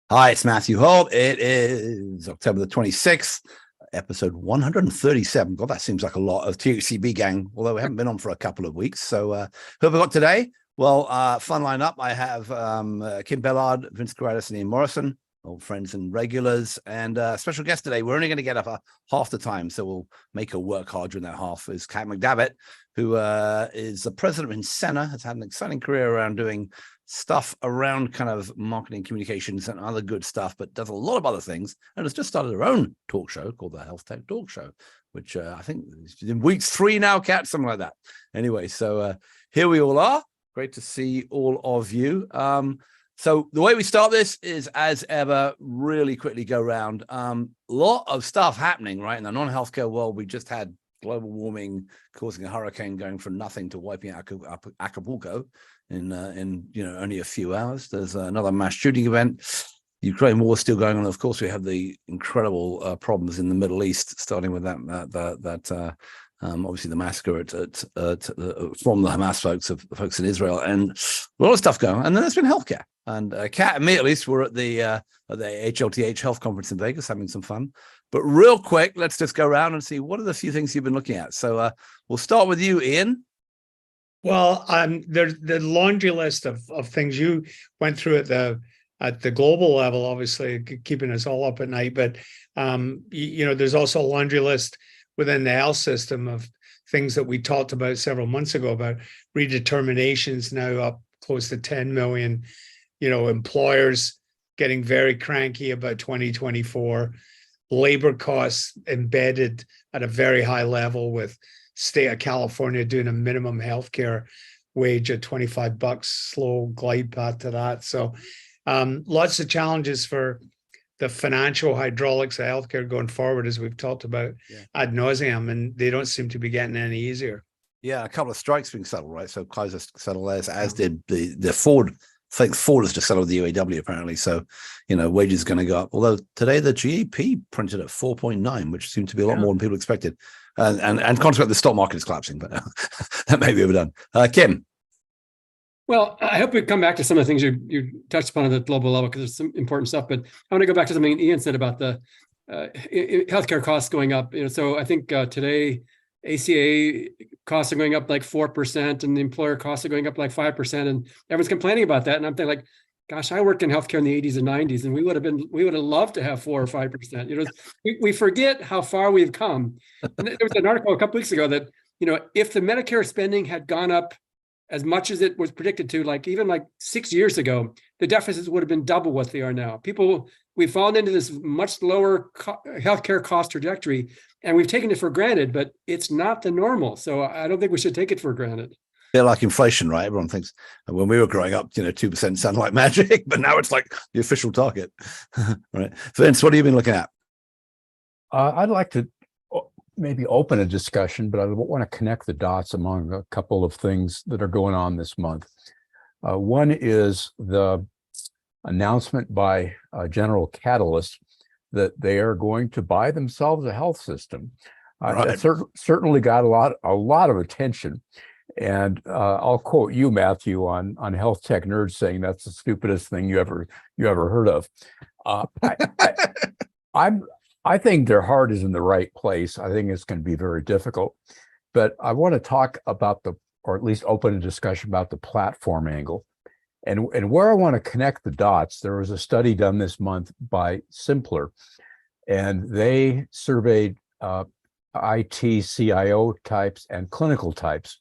Hi, it's Matthew Holt. It is October the 26th, episode 137. God, that seems like a lot of THCB gang, although we haven't been on for a couple of weeks. So who have we got today? Well, fun lineup. I have Kim Bellard, Vince Corrales, and Ian Morrison, old friends and regulars, and special guest today. We're only going to get up half the time, so we'll make her work hard during that half, is Kat McDavitt, who is the president of Incenna, has had an exciting career around doing stuff around kind of marketing, communications, and other good stuff, but does a lot of other things, and has just started her own talk show called the Health Tech Talk Show, which I think is in week 3 now, Kat, something like that. Anyway, so here we all are. Great to see all of you. So the way we start this is, as ever, really quickly go around. Lot of stuff happening, right, in the non-healthcare world. We just had global warming causing a hurricane going from nothing to wiping out Acapulco in only a few hours. There's another mass shooting event. Ukraine war still going on. Of course, we have the incredible problems in the Middle East, starting with that obviously the massacre from the Hamas folks of the folks in Israel, and a lot of stuff going on. And then there's been healthcare. And Kat and me, at least, were at the HLTH Health Conference in Vegas, having some fun. But real quick, let's just go around and see what are the few things you've been looking at. So we'll start with you, Ian. Well, there's the laundry list of things you went through at the global level, obviously keeping us all up at night. But there's also a laundry list within the health system of things that we talked about several months ago about redeterminations now up close to 10 million. Employers getting very cranky about 2024, labor costs embedded at a very high level with state of California doing a minimum healthcare wage at $25, slow glide path to that. So lots of challenges for the financial hydraulics of healthcare going forward, as we've talked about ad nauseum, and they don't seem to be getting any easier. Yeah, a couple of strikes being settled, right? So Kaiser settled theirs, as did the Ford. I think Ford has just settled the UAW apparently. So, wages are going to go up. Although today the GEP printed at 4.9, which seemed to be a lot more than people expected. And consequently, the stock market is collapsing, but that may be overdone. Kim. Well, I hope we come back to some of the things you touched upon at the global level, because there's some important stuff. But I want to go back to something Ian said about the healthcare costs going up. So I think today ACA costs are going up like 4%, and the employer costs are going up like 5%, and everyone's complaining about that. And I'm thinking, like, gosh, I worked in healthcare in the 80s and 90s, and we would have loved to have 4 or 5%. We forget how far we've come. And there was an article a couple weeks ago that if the Medicare spending had gone up as much as it was predicted to, even 6 years ago, the deficits would have been double what they are now. We've fallen into this much lower healthcare cost trajectory, and we've taken it for granted, but it's not the normal. So I don't think we should take it for granted. Yeah, like inflation, right? Everyone thinks when we were growing up, 2% sounded like magic, but now it's like the official target, right? Vince, what have you been looking at? I'd like to maybe open a discussion, but I want to connect the dots among a couple of things that are going on this month. One is the announcement by General Catalyst that they are going to buy themselves a health system. Right. That certainly got a lot of attention. And I'll quote you, Matthew, on Health Tech Nerds, saying that's the stupidest thing you ever heard of. I think their heart is in the right place. I think it's going to be very difficult, but I want to talk about or at least open a discussion about the platform angle. And where I want to connect the dots, there was a study done this month by Simpler, and they surveyed IT, CIO types and clinical types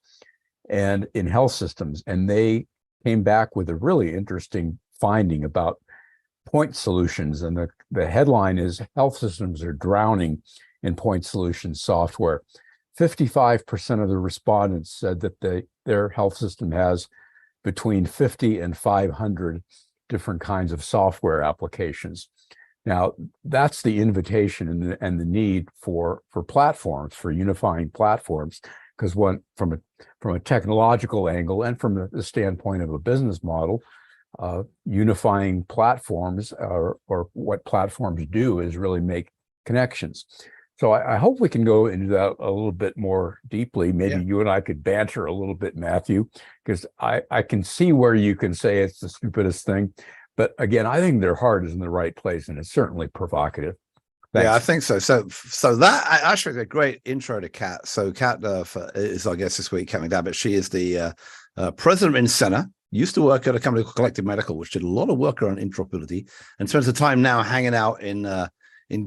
and in health systems. And they came back with a really interesting finding about point solutions. And the headline is, health systems are drowning in point solution software. 55% of the respondents said that their health system has between 50 and 500 different kinds of software applications. Now, that's the invitation and the need for platforms, for unifying platforms, because from a technological angle and from the standpoint of a business model, unifying platforms or what platforms do is really make connections. So I hope we can go into that a little bit more deeply. Maybe you and I could banter a little bit, Matthew, because I can see where you can say it's the stupidest thing, But again, I think their heart is in the right place, and it's certainly provocative. Thanks. Yeah, I think so. So that actually is a great intro to Kat. So Kat is our guest this week, Kat McDavitt. She is the president in Center. Used to work at a company called Collective Medical, which did a lot of work around interoperability, and spends the time now hanging out in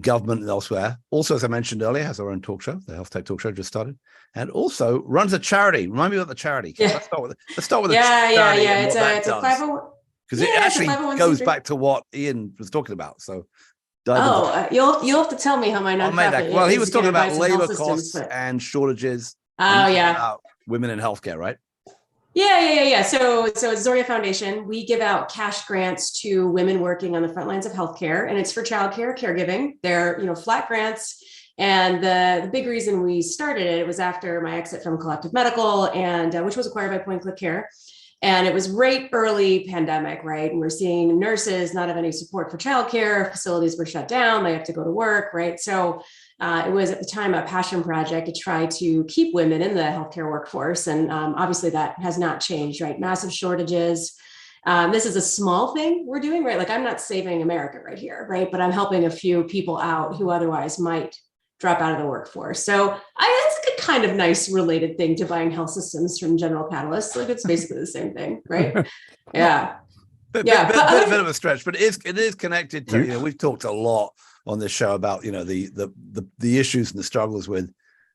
government and elsewhere. Also, as I mentioned earlier, has her own talk show, the Health Tech Talk Show just started, and also runs a charity. Remind me about the charity. Yeah. Let's start with the charity. and It's a 501 because it actually goes back to what Ian was talking about. So. You'll have to tell me how my nonprofit. Well, he was talking about labor systems, costs but... and shortages. About women in healthcare, right? Yeah. So it's Zoria Foundation. We give out cash grants to women working on the front lines of healthcare, and it's for childcare, caregiving. They're flat grants. And the big reason we started it was after my exit from Collective Medical, and which was acquired by Point Click Care. And it was right early pandemic, right? And we're seeing nurses not have any support for childcare, facilities were shut down, they have to go to work, right? So it was at the time a passion project to try to keep women in the healthcare workforce. And obviously that has not changed, right? Massive shortages. This is a small thing we're doing, right? Like I'm not saving America right here, right? But I'm helping a few people out who otherwise might drop out of the workforce. So it's a kind of nice related thing to buying health systems from General Catalyst. Like it's basically the same thing, right? Yeah. Bit of a stretch, but it is connected to, we've talked a lot on this show about, the issues and the struggles with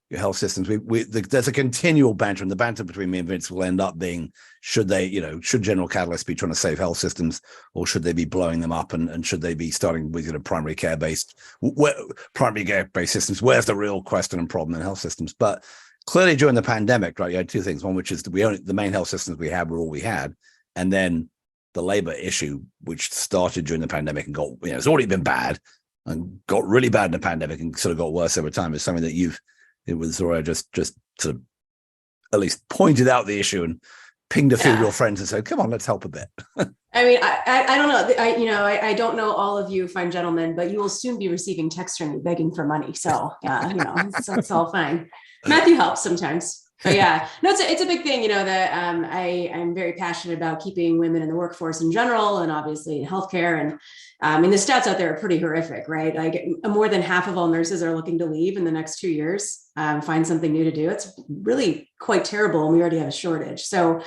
your health systems. There's a continual banter, and the banter between me and Vince will end up being, should General Catalyst be trying to save health systems, or should they be blowing them up, and should they be starting with primary care based systems? Where's the real question and problem in health systems? But clearly during the pandemic, right, you had two things. One, which is the main health systems we had were all we had, and then the labor issue, which started during the pandemic and got, it's already been bad and got really bad in the pandemic and sort of got worse over time, is something that it was Zoria just sort of at least pointed out the issue and pinged a few of your friends and said, come on, let's help a bit. I mean, I don't know. I don't know all of you fine gentlemen, but you will soon be receiving texts from me begging for money. So it's all fine. Matthew helps sometimes. But yeah, no, it's a big thing, that I'm very passionate about keeping women in the workforce in general, and obviously in healthcare. And the stats out there are pretty horrific, right? Like more than half of all nurses are looking to leave in the next 2 years, find something new to do. It's really quite terrible. And we already have a shortage. So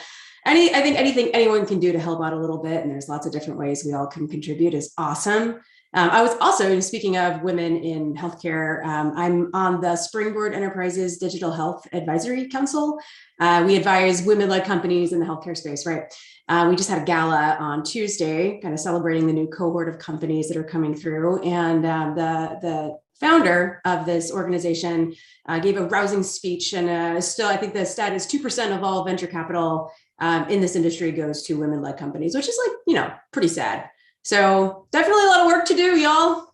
I think anything anyone can do to help out a little bit, and there's lots of different ways we all can contribute, is awesome. I was also, speaking of women in healthcare, I'm on the Springboard Enterprises Digital Health Advisory Council. We advise women-led companies in the healthcare space, right? We just had a gala on Tuesday, kind of celebrating the new cohort of companies that are coming through. And the founder of this organization gave a rousing speech, and still, I think the stat is 2% of all venture capital in this industry goes to women-led companies, which is pretty sad. So definitely a lot of work to do, y'all.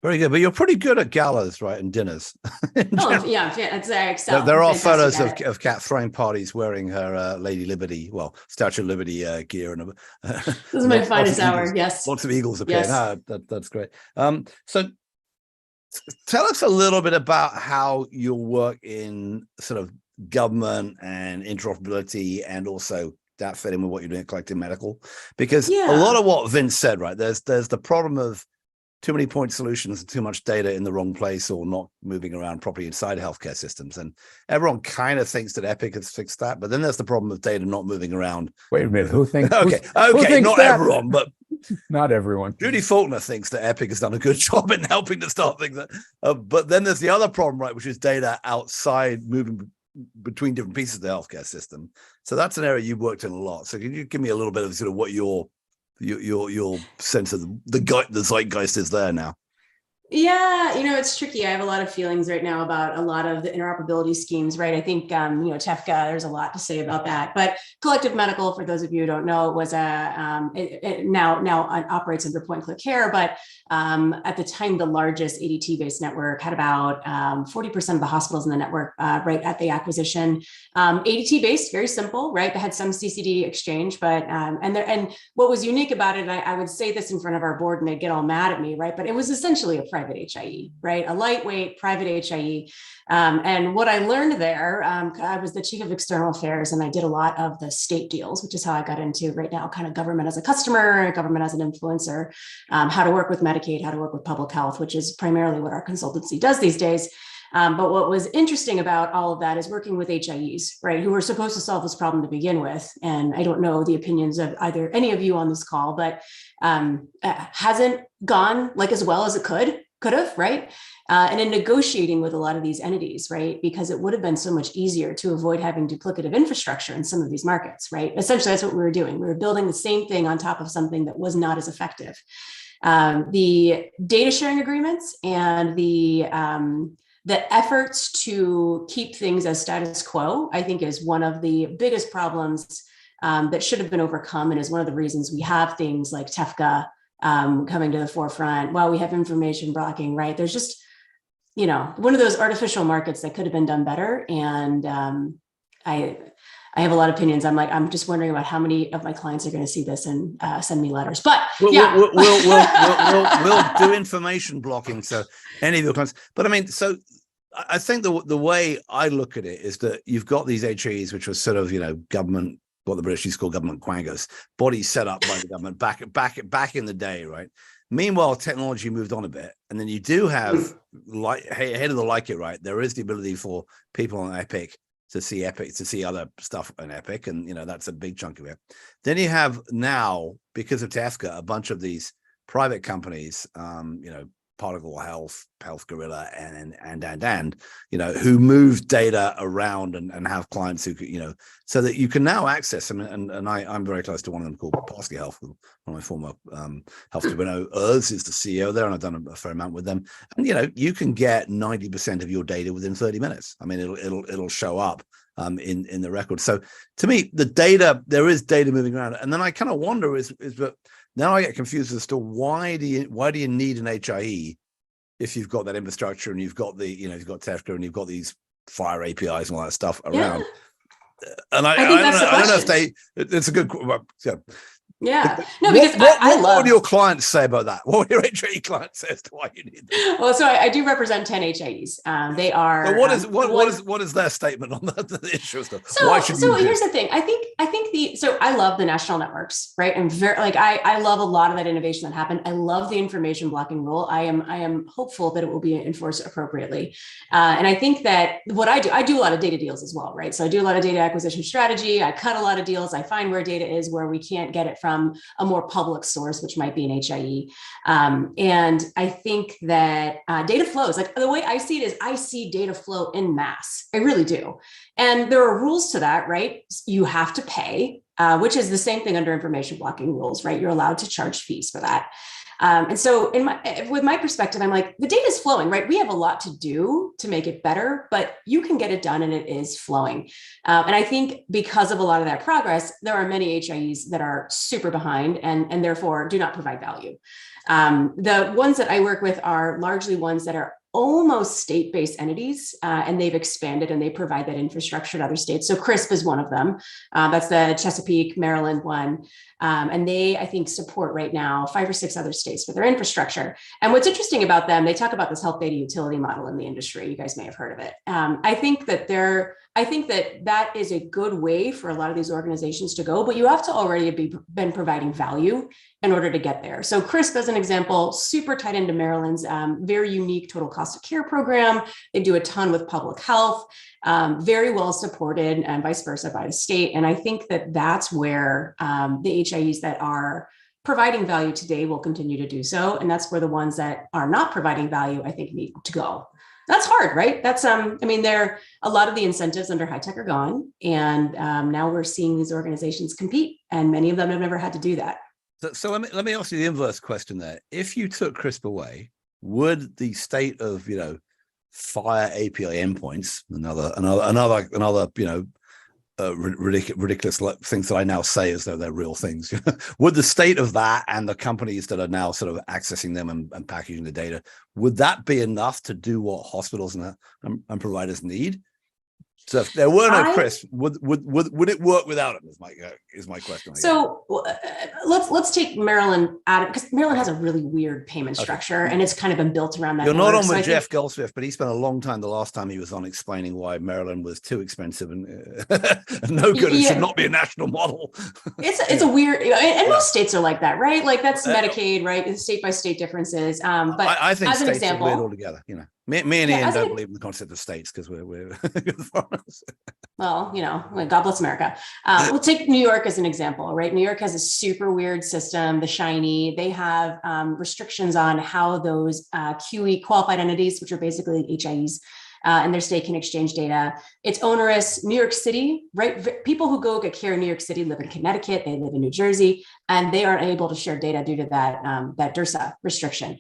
Very good, but you're pretty good at galas, right, and dinners. Yeah, I excel. There are photos of Kat throwing parties wearing her Lady Liberty, Statue of Liberty gear, and this is my finest hour. Yes, lots of eagles appear. Yes. That's great. So tell us a little bit about how you work in sort of government and interoperability, and also that fit in with what you're doing at Collective Medical, because a lot of what Vince said, right, there's the problem of too many point solutions and too much data in the wrong place, or not moving around properly inside healthcare systems. And everyone kind of thinks that Epic has fixed that, but then there's the problem of data not moving around. Wait a minute, who thinks? Okay, thinks not that? everyone, but not everyone. Judy Faulkner thinks that Epic has done a good job in helping to start things. But then there's the other problem, right, which is data outside moving between different pieces of the healthcare system. So that's an area you've worked in a lot. So can you give me a little bit of sort of what your sense of the zeitgeist is there now? Yeah, it's tricky. I have a lot of feelings right now about a lot of the interoperability schemes, right? I think, TEFCA, there's a lot to say about that. But Collective Medical, for those of you who don't know, was it now operates under Point Click Care, but at the time, the largest ADT-based network had about 40% of the hospitals in the network right at the acquisition. ADT-based, very simple, right? They had some CCD exchange, but and what was unique about it, and I would say this in front of our board, and they'd get all mad at me, right? But it was essentially a private private HIE, right? A lightweight private HIE. And what I learned there, I was the chief of external affairs, and I did a lot of the state deals, which is how I got into right now kind of government as a customer, government as an influencer, how to work with Medicaid, how to work with public health, which is primarily what our consultancy does these days. But what was interesting about all of that is working with HIEs, right, who were supposed to solve this problem to begin with. And I don't know the opinions of either any of you on this call, but hasn't gone like as well as it could have, right? And in negotiating with a lot of these entities, right, because it would have been so much easier to avoid having duplicative infrastructure in some of these markets, right? Essentially, that's what we were doing. We were building the same thing on top of something that was not as effective. The data sharing agreements and the efforts to keep things as status quo, I think, is one of the biggest problems that should have been overcome, and is one of the reasons we have things like TEFCA coming to the forefront. While we have information blocking, right? There's just, one of those artificial markets that could have been done better. And I have a lot of opinions. I'm just wondering about how many of my clients are going to see this and send me letters. But yeah, we'll do information blocking. So any of your clients. But I mean, so I think the way I look at it is that you've got these HAEs, which was sort of government, what the British used to call government quangos, bodies set up by the government back in the day, right? Meanwhile, technology moved on a bit, and then you do have ahead of the like it, right? There is the ability for people on Epic to see other stuff on Epic, and that's a big chunk of it. Then you have now, because of TEFCA, a bunch of these private companies, Particle Health, Health Gorilla, and who move data around and have clients who so that you can now access them. And I'm very close to one of them called Parsley Health, one of my former health guru. Urs is the CEO there, and I've done a fair amount with them. And you can get 90% of your data within 30 minutes. I mean, it'll show up in the record. So to me, there is data moving around, and then I kind of wonder is that. Now I get confused as to why do you need an HIE if you've got that infrastructure and you've got you've got TEFCA and you've got these FHIR APIs and all that stuff around. Yeah. And I don't know if it's a good. Yeah, no, because I love. What do your clients say about that? What would your HIE clients say as to why you need them? Well, so I do represent 10 HIEs. They are. So what is their statement on the issue of stuff? So here's the thing. I think I love the national networks, right? I'm very I love a lot of that innovation that happened. I love the information blocking rule. I am hopeful that it will be enforced appropriately. And I think that what I do a lot of data deals as well, right? So I do a lot of data acquisition strategy. I cut a lot of deals. I find where data is where we can't get it from a more public source, which might be an HIE. And I think that data flows, like the way I see it is I see data flow in mass. I really do. And there are rules to that, right? You have to pay, which is the same thing under information blocking rules, right? You're allowed to charge fees for that. And so with my perspective, I'm like, the data is flowing, right? We have a lot to do to make it better, but you can get it done and it is flowing. And I think because of a lot of that progress, there are many HIEs that are super behind and therefore do not provide value. The ones that I work with are largely ones that are almost state-based entities, and they've expanded and they provide that infrastructure to other states. So CRISP is one of them. That's the Chesapeake, Maryland one. And they, I think, support right now 5 or 6 other states for their infrastructure. And what's interesting about them, they talk about this health data utility model in the industry. You guys may have heard of it. I think that is a good way for a lot of these organizations to go, but you have to already been providing value in order to get there. So CRISP, as an example, super tied into Maryland's very unique total cost of care program. They do a ton with public health, very well supported, and vice versa by the state. And I think that that's where the HIEs that are providing value today will continue to do so. And that's where the ones that are not providing value, I think, need to go. That's hard, right? That's, a lot of the incentives under high tech are gone. And now we're seeing these organizations compete, and many of them have never had to do that. So let me ask you the inverse question there. If you took CRISP away, would the state of, FHIR API endpoints, another ridiculous things that I now say as though they're real things, would the state of that and the companies that are now sort of accessing them and packaging the data, would that be enough to do what hospitals and providers need? So if there were no Chris, would it work without him? Is my question. So let's take Maryland out of, because Maryland has a really weird payment structure, and it's kind of been built around that. You're not on with Jeff Goldsmith, but he spent a long time the last time he was on explaining why Maryland was too expensive and no good. It should not be a national model. It's a weird, and most states are like that, right? Like that's Medicaid, right? State by state differences. But I think as an states example, are weird altogether. You know, me and Ian don't believe in the concept of states because we're foreigners. Well, God bless America. We'll take New York as an example, right? New York has a super weird system, the shiny. They have restrictions on how those QE qualified entities, which are basically HIEs, and their state can exchange data. It's onerous. New York City, right? People who go get care in New York City live in Connecticut, they live in New Jersey, and they aren't able to share data due to that DRSA restriction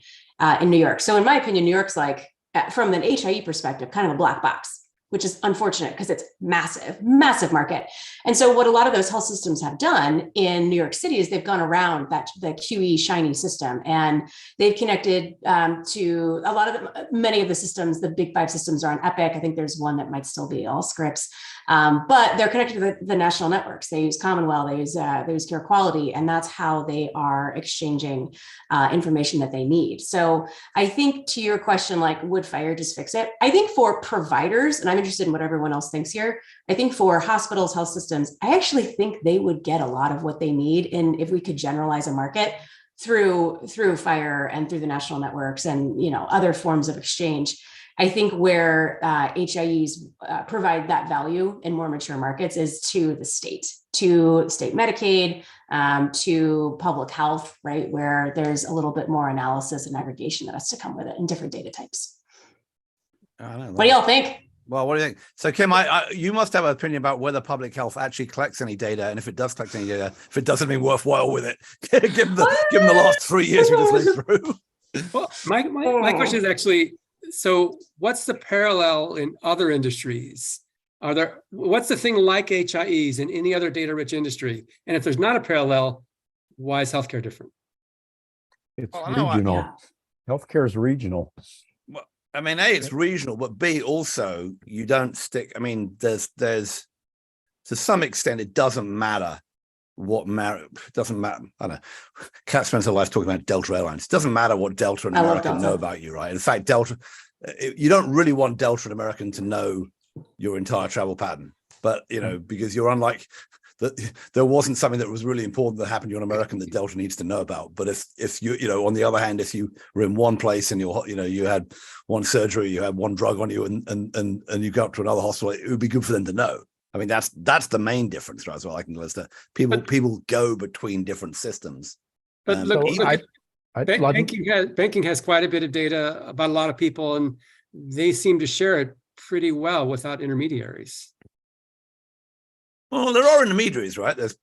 in New York. So in my opinion, New York's like, from an HIE perspective, kind of a black box, which is unfortunate because it's massive market. And so what a lot of those health systems have done in New York City is they've gone around the QE shiny system, and they've connected to a lot of many of the systems. The big five systems are on Epic. I think there's one that might still be Allscripts, but they're connected to the national networks. They use Commonwealth, they use Care Quality, and that's how they are exchanging information that they need. So I think to your question, like, would FHIR just fix it? I think for providers, and I'm interested in what everyone else thinks here, I think for hospitals, health systems, I actually think they would get a lot of what they need in if we could generalize a market through FHIR and through the national networks and other forms of exchange. I think where HIEs provide that value in more mature markets is to state Medicaid, to public health, right, where there's a little bit more analysis and aggregation that has to come with it in different data types. I don't know. What do y'all think? Well, what do you think? So, Kim, you must have an opinion about whether public health actually collects any data, and if it does collect any data, if it doesn't mean worthwhile with it, given the last 3 years we just lived through. Well, my question is actually, so what's the parallel in other industries? What's the thing like HIEs in any other data-rich industry? And if there's not a parallel, why is healthcare different? It's regional. Healthcare is regional. Well, I mean, A, it's regional, but B, also you don't stick. I mean, there's to some extent, it doesn't matter it doesn't matter. I don't know. Kat spends her life talking about Delta Airlines. It doesn't matter what Delta and American know about you, right? In fact, you don't really want Delta and American to know your entire travel pattern, but because you're unlike that, there wasn't something that was really important that happened to you on American that Delta needs to know about. But if you on the other hand, if you were in one place and you had one surgery, you had one drug on you, and you go up to another hospital, it would be good for them to know. I mean, that's the main difference, right? As well, I can list that people go between different systems. But look, banking has quite a bit of data about a lot of people, and they seem to share it pretty well without intermediaries. Well, there are intermediaries, right? There's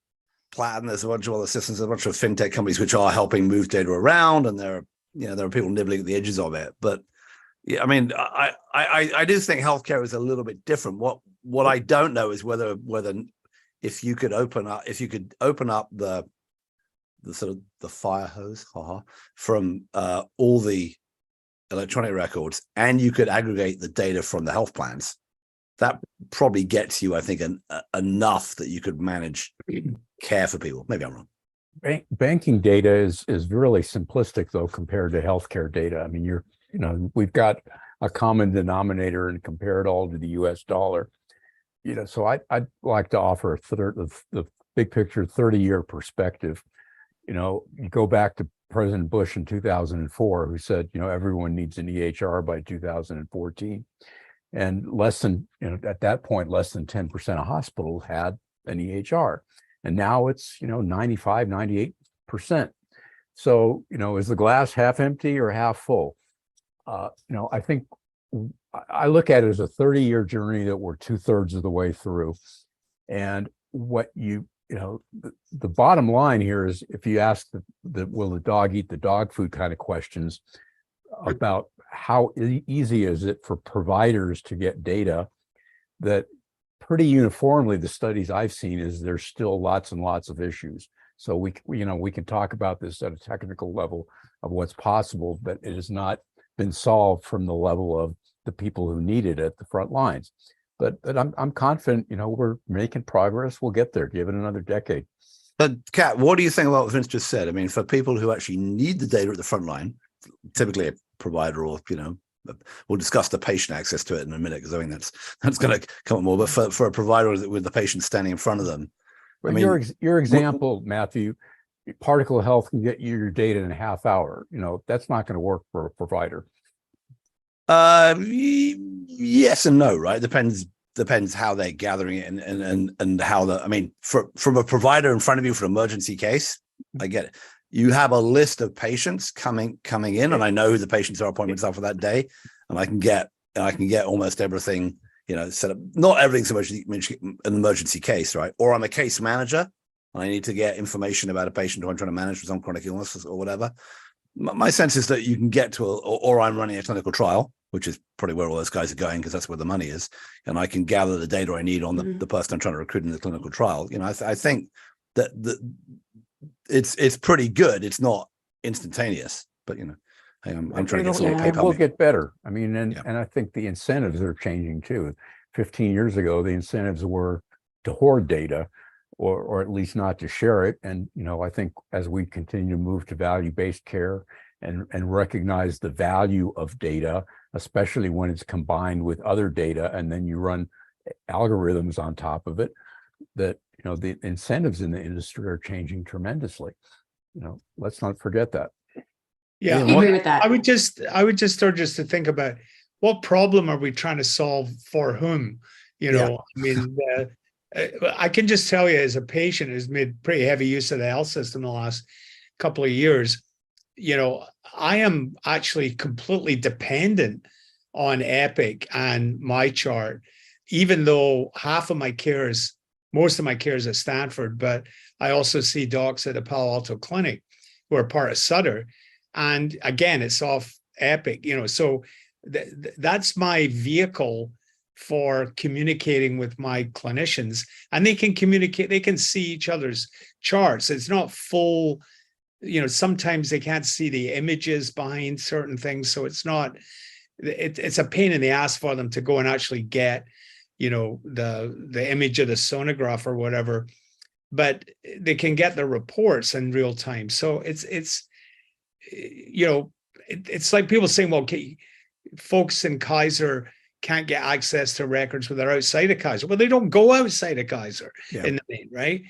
Plaid, there's a bunch of other systems, there's a bunch of fintech companies which are helping move data around, and there are people nibbling at the edges of it. But yeah, I mean, I do think healthcare is a little bit different. What I don't know is whether if you could open up the sort of the fire hose from all the electronic records, and you could aggregate the data from the health plans, that probably gets you, I think, enough that you could manage care for people. Maybe I'm wrong. Banking data is really simplistic, though, compared to healthcare data. I mean, we've got a common denominator and compare it all to the U.S. dollar. So I'd like to offer the big picture 30-year perspective. You go back to President Bush in 2004, who said, everyone needs an EHR by 2014. And at that point, less than 10% of hospitals had an EHR. And now it's, 95, 98%. So, is the glass half empty or half full? I think I look at it as a 30-year journey that we're 2/3 of the way through. And what the bottom line here is, if you ask the will the dog eat the dog food kind of questions about how easy is it for providers to get data, that pretty uniformly, the studies I've seen is there's still lots and lots of issues. So we can talk about this at a technical level of what's possible, but it has not been solved from the level of the people who need it at the front lines. but I'm confident, we're making progress. We'll get there. Give it another decade. But Kat, what do you think about what Vince just said? I mean, for people who actually need the data at the front line, typically a provider or, we'll discuss the patient access to it in a minute, because I think that's going to come up more. But for a provider with the patient standing in front of them, Well, your example, Matthew, Particle Health can get you your data in a half hour. That's not going to work for a provider. Yes and no, right? Depends how they're gathering it and how from a provider in front of you for an emergency case, I get it. You have a list of patients coming in, and I know who the patients are, appointments are for that day, and I can get almost everything, set up. Not everything's an emergency case, right? Or I'm a case manager, and I need to get information about a patient who I'm trying to manage with some chronic illness or whatever. My sense is that you can get to or I'm running a clinical trial, which is probably where all those guys are going, because that's where the money is, and I can gather the data I need on the person I'm trying to recruit in the clinical trial. I think that it's pretty good. It's not instantaneous, but I'm trying to get some paper. We'll get better. And I think the incentives are changing too. 15 years ago, the incentives were to hoard data, or at least not to share it. And I think as we continue to move to value-based care and recognize the value of data, especially when it's combined with other data, and then you run algorithms on top of it, that the incentives in the industry are changing tremendously. Let's not forget that. Yeah, I agree with that. I would just start to think about what problem are we trying to solve for whom? I can just tell you, as a patient who's made pretty heavy use of the health system the last couple of years, I am actually completely dependent on Epic and MyChart, even though most of my care is at Stanford, but I also see docs at the Palo Alto Clinic who are part of Sutter. And again, it's off Epic, so that's my vehicle for communicating with my clinicians, and they can communicate, they can see each other's charts. It's not full, sometimes they can't see the images behind certain things. So it's a pain in the ass for them to go and actually get, the image of the sonograph or whatever, but they can get the reports in real time. So it's like people saying, well, okay, folks in Kaiser can't get access to records when they're outside of Kaiser. Well, they don't go outside of Kaiser in the main, right?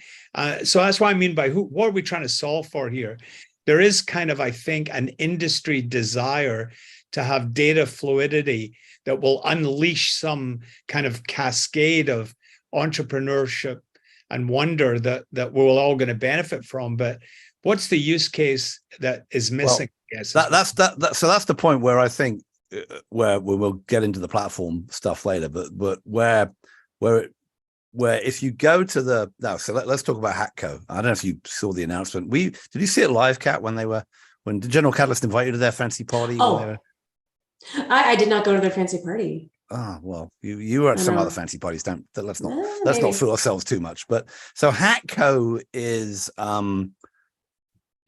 So that's what I mean by what are we trying to solve for here? There is kind of, I think, an industry desire to have data fluidity that will unleash some kind of cascade of entrepreneurship and wonder that we're all going to benefit from. But what's the use case that is missing? Well, that's the point where I think where we'll get into the platform stuff later, but where if you go to let's talk about Hatco. I don't know if you saw the announcement. Did you see it live, Kat, when the General Catalyst invited you to their fancy party? Oh, I did not go to their fancy party. Oh, well, you were at some other fancy parties. Let's not fool ourselves too much. But so Hatco is blanking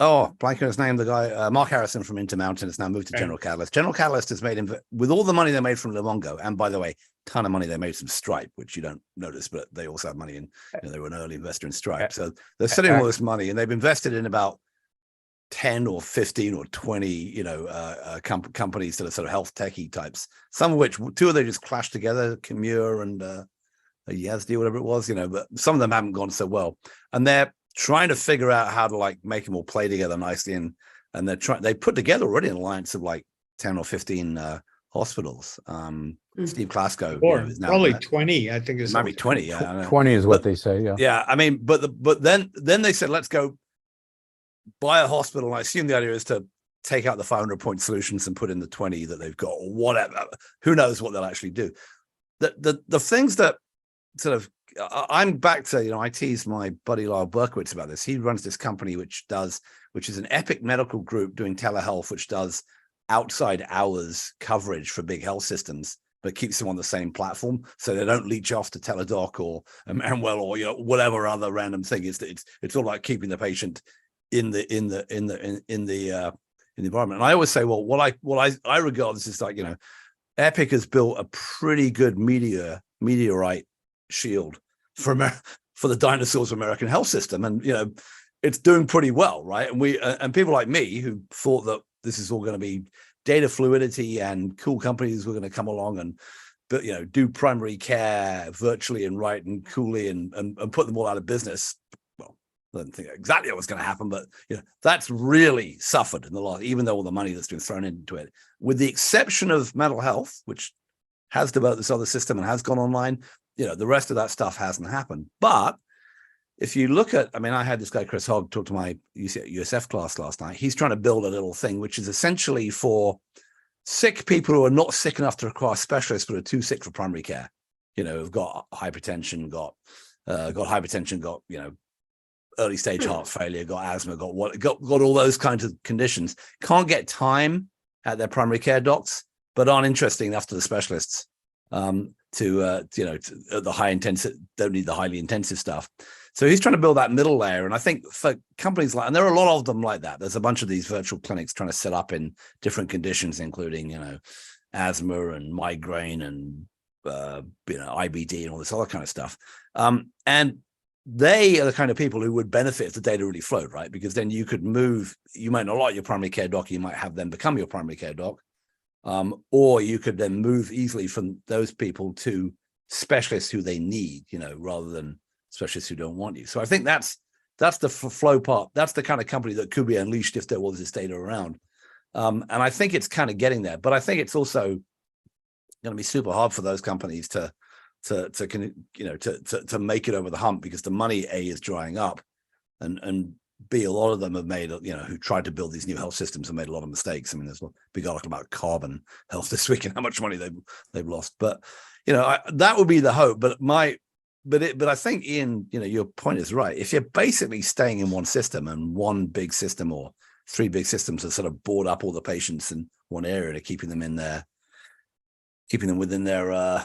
on his name, the guy, Mark Harrison from Intermountain has now moved to General Catalyst. General Catalyst has made with all the money they made from Livongo, and by the way, ton of money they made from Stripe, which you don't notice, but they also have money in, they were an early investor in Stripe. So they're sitting all this money, and they've invested in about 10 or 15 or 20, companies that are sort of health techie types, some of which, two of them just clashed together, Kimure and Yazdi, whatever it was, but some of them haven't gone so well. And they're trying to figure out how to make them all play together nicely. And they put together already an alliance of 10 or 15 hospitals. Steve Klasko is now probably 20, I think it's maybe 20. Yeah, 20 is what they say. Yeah. Yeah. But then they said, let's go buy a hospital. And I assume the idea is to take out the 500-point solutions and put in the 20 that they've got, or whatever. Who knows what they'll actually do. The things that sort of, I'm back to, I teased my buddy Lyle Berkowitz about this. He runs this company which is an Epic medical group doing telehealth, which does outside hours coverage for big health systems, but keeps them on the same platform so they don't leech off to Teladoc or Manuel or whatever other random thing. It's all about keeping the patient in the environment. And I always say, well, what I regard this is Epic has built a pretty good media meteorite shield for the dinosaurs of American health system. And, it's doing pretty well, right? And and people like me who thought that this is all going to be data fluidity and cool companies were going to come along and, do primary care virtually and right and coolly and put them all out of business. Well, I don't think exactly what was going to happen, but that's really suffered in the last, even though all the money that's been thrown into it, with the exception of mental health, which has developed this other system and has gone online. The rest of that stuff hasn't happened. But if you look at, I had this guy, Chris Hogg, talk to my USF class last night. He's trying to build a little thing, which is essentially for sick people who are not sick enough to require specialists, but are too sick for primary care. Who've got hypertension, got early stage heart failure, got asthma, got all those kinds of conditions. Can't get time at their primary care docs, but aren't interesting enough to the specialists to the high intensive, don't need the highly intensive stuff. So he's trying to build that middle layer. And I think for companies and there are a lot of them like that. There's a bunch of these virtual clinics trying to set up in different conditions, including, asthma and migraine and, IBD and all this other kind of stuff. And they are the kind of people who would benefit if the data really flowed, right? Because then you might not like your primary care doc, you might have them become your primary care doc. Or you could then move easily from those people to specialists who they need, rather than specialists who don't want you. So I think that's the flow part. That's the kind of company that could be unleashed if there was this data around. And I think it's kind of getting there, but I think it's also going to be super hard for those companies to make it over the hump, because the money is drying up, and B, a lot of them have made, who tried to build these new health systems have made a lot of mistakes. There's a big article about carbon health this week and how much money they've lost. But that would be the hope. But I think, Ian, your point is right. If you're basically staying in one system, and one big system or three big systems that sort of board up all the patients in one area to keeping them within their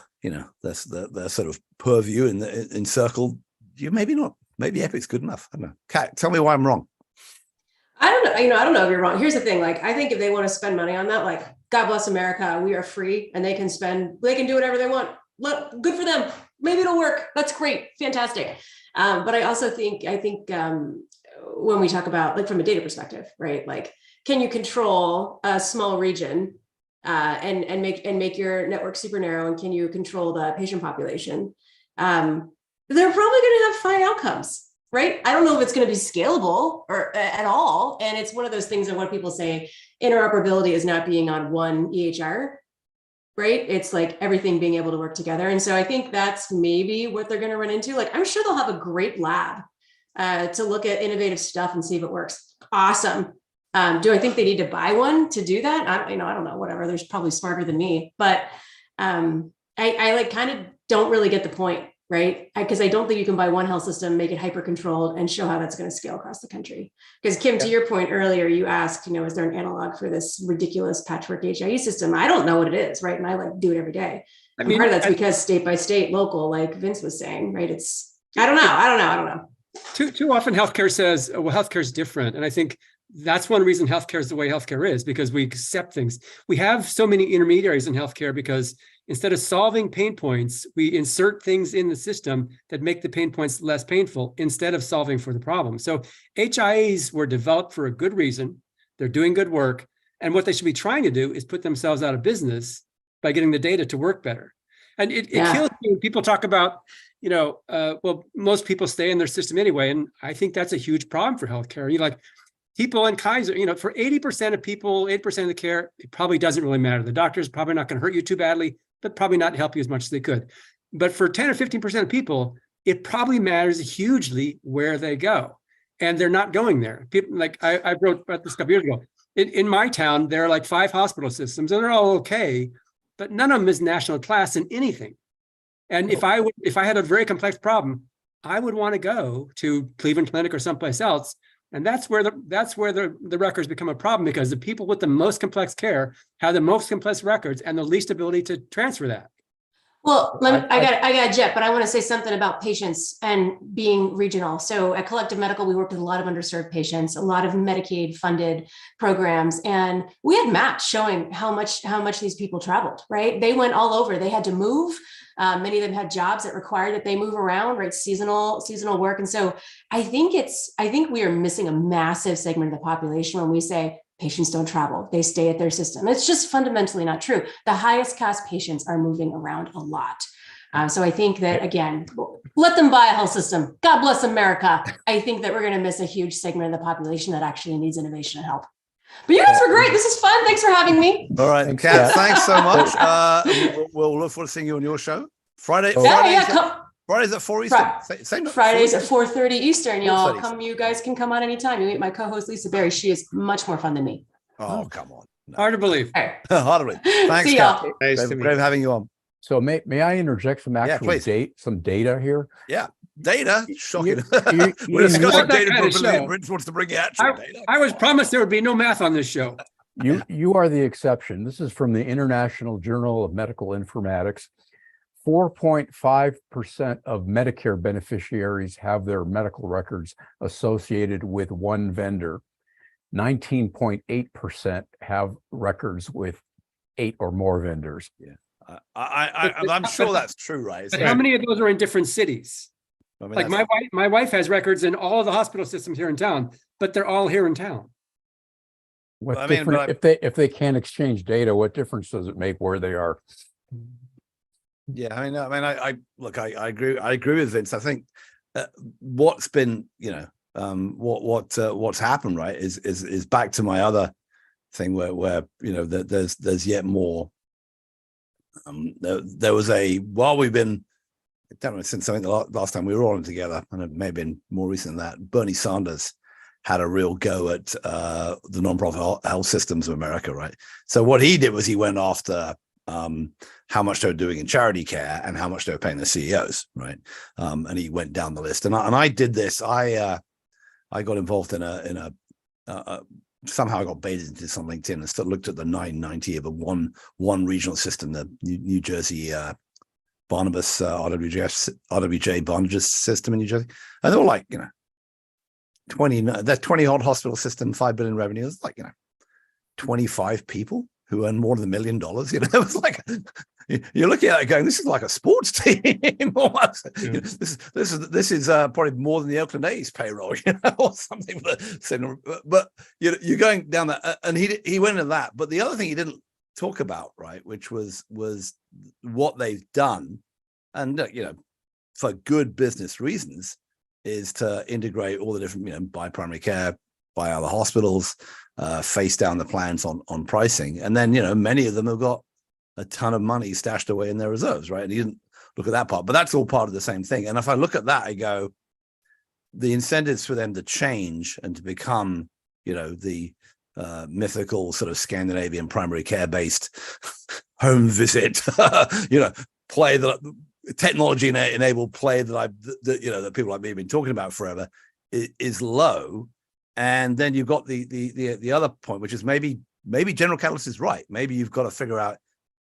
their sort of purview in circle, maybe Epic's good enough. I don't know. Kat, tell me why I'm wrong. I don't know. I don't know if you're wrong. Here's the thing. I think if they want to spend money on that, God bless America, we are free and they can do whatever they want. Good for them. Maybe it'll work. That's great. Fantastic. But I also think when we talk about from a data perspective, right? Can you control a small region and make your network super narrow? And can you control the patient population? They're probably going to have fine outcomes, right? I don't know if it's going to be scalable or at all. And it's one of those things that when people say interoperability is not being on one EHR, right? It's everything being able to work together. And so I think that's maybe what they're going to run into. I'm sure they'll have a great lab to look at innovative stuff and see if it works. Awesome. Do I think they need to buy one to do that? I don't know, whatever. There's probably smarter than me, but I kind of don't really get the point, right? Because I don't think you can buy one health system, make it hyper controlled, and show how that's going to scale across the country. Because Kim, to your point earlier, you asked, is there an analog for this ridiculous patchwork HIE system? I don't know what it is, right? And I do it every day. Part of that's because state by state, local, like Vince was saying, right? I don't know. Too often healthcare says, well, healthcare is different. And I think that's one reason healthcare is the way healthcare is, because we accept things. We have so many intermediaries in healthcare because instead of solving pain points, we insert things in the system that make the pain points less painful instead of solving for the problem. So HIAs were developed for a good reason. They're doing good work. And what they should be trying to do is put themselves out of business by getting the data to work better. And it kills me when people talk about, well, most people stay in their system anyway. And I think that's a huge problem for healthcare. People in Kaiser, for 80% of people, 8% of the care, it probably doesn't really matter. The doctor's probably not going to hurt you too badly, but probably not help you as much as they could. But for 10 or 15% of people, it probably matters hugely where they go. And they're not going there. People, I wrote about this a couple years ago. In my town, there are 5 hospital systems, and they're all okay, but none of them is national class in anything. And if I had a very complex problem, I would want to go to Cleveland Clinic or someplace else. And that's where the records become a problem, because the people with the most complex care have the most complex records and the least ability to transfer that. Well, I got Jet, but I want to say something about patients and being regional. So at Collective Medical, we worked with a lot of underserved patients, a lot of Medicaid funded programs, and we had maps showing how much these people traveled, right? They went all over. They had to move. Many of them had jobs that required that they move around, right? Seasonal work. And so I think we are missing a massive segment of the population when we say patients don't travel, they stay at their system. It's just fundamentally not true. The highest cost patients are moving around a lot. So I think that, again, let them buy a health system. God bless America. I think that we're going to miss a huge segment of the population that actually needs innovation and help. But you guys were great. This is fun. Thanks for having me. All right, Kat, thanks so much. We'll look forward to seeing you on your show. Fridays at 4 Eastern. Same Fridays at 4:30 Eastern. Y'all come. You guys can come on anytime. You meet my co-host Lisa Berry. She is much more fun than me. Oh, come on. No. Hard to believe. Right. Hard to believe. Thanks, Kat. Great having you on. So may I interject some actual some data here? Yeah. Data? Shocking. We're discussing data. Rich wants to bring actual data. I was promised there would be no math on this show. You are the exception. This is from the International Journal of Medical Informatics. 4.5% of Medicare beneficiaries have their medical records associated with one vendor. 19.8% have records with 8 or more vendors. Yeah, I'm sure that's true, right? But how many of those are in different cities? I mean, like my wife has records in all the hospital systems here in town, but they're all here in town. If they can't exchange data, what difference does it make where they are? Yeah, I agree with Vince. I think what's been, what's happened, right, is back to my other thing where there's yet more. There was while we've been, I don't know, since I think the last time we were all together, and it may have been more recent than that, Bernie Sanders had a real go at the nonprofit health systems of America, right? So what he did was he went after how much they were doing in charity care and how much they were paying the CEOs, right? And he went down the list. And I did this. I got involved in a somehow I got baited into this on LinkedIn and looked at the 990 of a one regional system, the New Jersey Barnabas RWJ Barnabas system in New Jersey. And they were like, 20 odd hospital system, 5 billion revenue. It's like, 25 people who earn more than $1 million. It was like, you're looking at it going, this is like a sports team. Almost. Yeah. This is probably more than the Oakland A's payroll, or something. But you're going down that, and he went into that. But the other thing he didn't talk about, right, which was what they've done, and for good business reasons, is to integrate all the different, buy primary care, buy other hospitals, face down the plans on pricing. And then, many of them have got a ton of money stashed away in their reserves, right? And he didn't look at that part, but that's all part of the same thing. And if I look at that, I go, the incentives for them to change and to become, the mythical sort of Scandinavian primary care based home visit, play that technology enabled play that people like me have been talking about forever is low. And then you've got the other point, which is maybe General Catalyst is right. Maybe you've got to figure out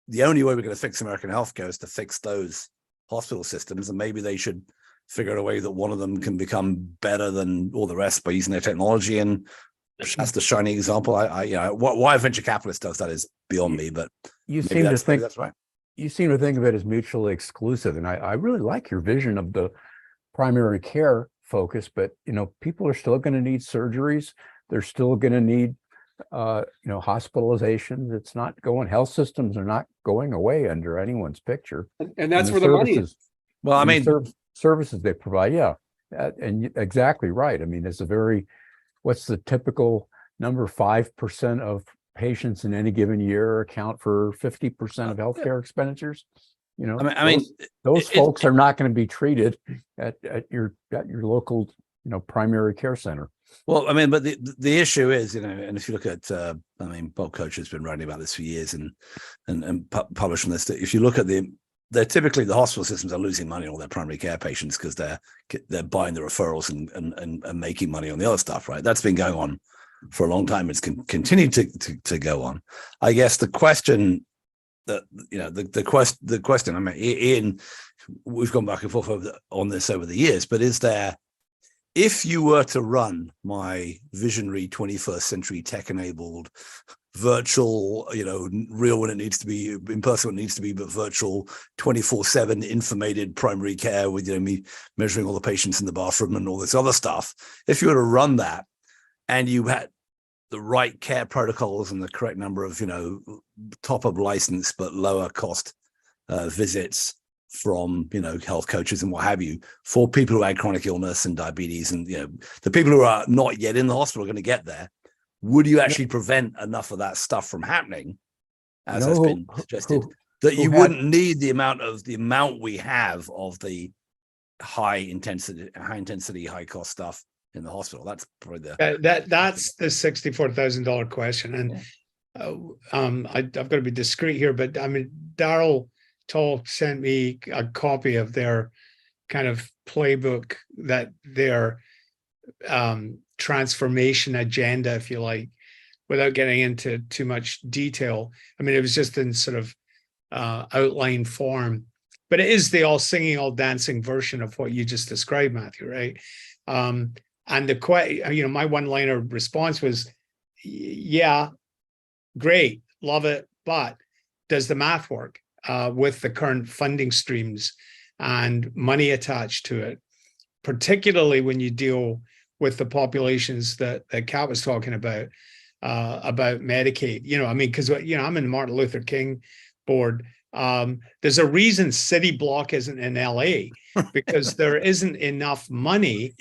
the only way we're going to fix American healthcare is to fix those hospital systems, and maybe they should figure out a way that one of them can become better than all the rest by using their technology. And that's the shining example. Why venture capitalist does that is beyond me. But you seem to think that's right. You seem to think of it as mutually exclusive, and I really like your vision of the primary care focus. But people are still going to need surgeries. They're still going to need hospitalizations. It's not going. Health systems are not going away under anyone's picture, and that's where the money is. Well, I mean, services they provide. Yeah, and exactly right. I mean, it's what's the typical number? 5% of patients in any given year account for 50% of healthcare expenditures. Those folks are not going to be treated at your local primary care center. Well, I mean, but the issue is, and if you look at, Bob Koch has been writing about this for years and publishing this. If you look at they're typically the hospital systems are losing money on all their primary care patients because they're buying the referrals and making money on the other stuff, right? That's been going on for a long time. It's continued to go on. I guess the question the question. I mean, Ian, we've gone back and forth on this over the years, but is there, if you were to run my visionary 21st century tech-enabled virtual, real when it needs to be, in person when it needs to be, but virtual 24/7 informated primary care with, me measuring all the patients in the bathroom and all this other stuff. If you were to run that and you had the right care protocols and the correct number of, top of license, but lower cost visits from, health coaches and what have you, for people who had chronic illness and diabetes and, the people who are not yet in the hospital are going to get there. Would you actually prevent enough of that stuff from happening, as has been suggested, that you wouldn't need the amount we have of the high intensity, high cost stuff in the hospital? That's probably that's the $64,000 question. And I've got to be discreet here, but I mean, Daryl Toll sent me a copy of their kind of playbook, that their transformation agenda, if you like, without getting into too much detail. I mean, it was just in sort of outline form, but it is the all singing, all dancing version of what you just described, Matthew, right? And my one-liner response was, yeah, great, love it, but does the math work with the current funding streams and money attached to it, particularly when you deal with the populations that Kat was talking about Medicaid? Because I'm in the Martin Luther King board. There's a reason City Block isn't in LA, because there isn't enough money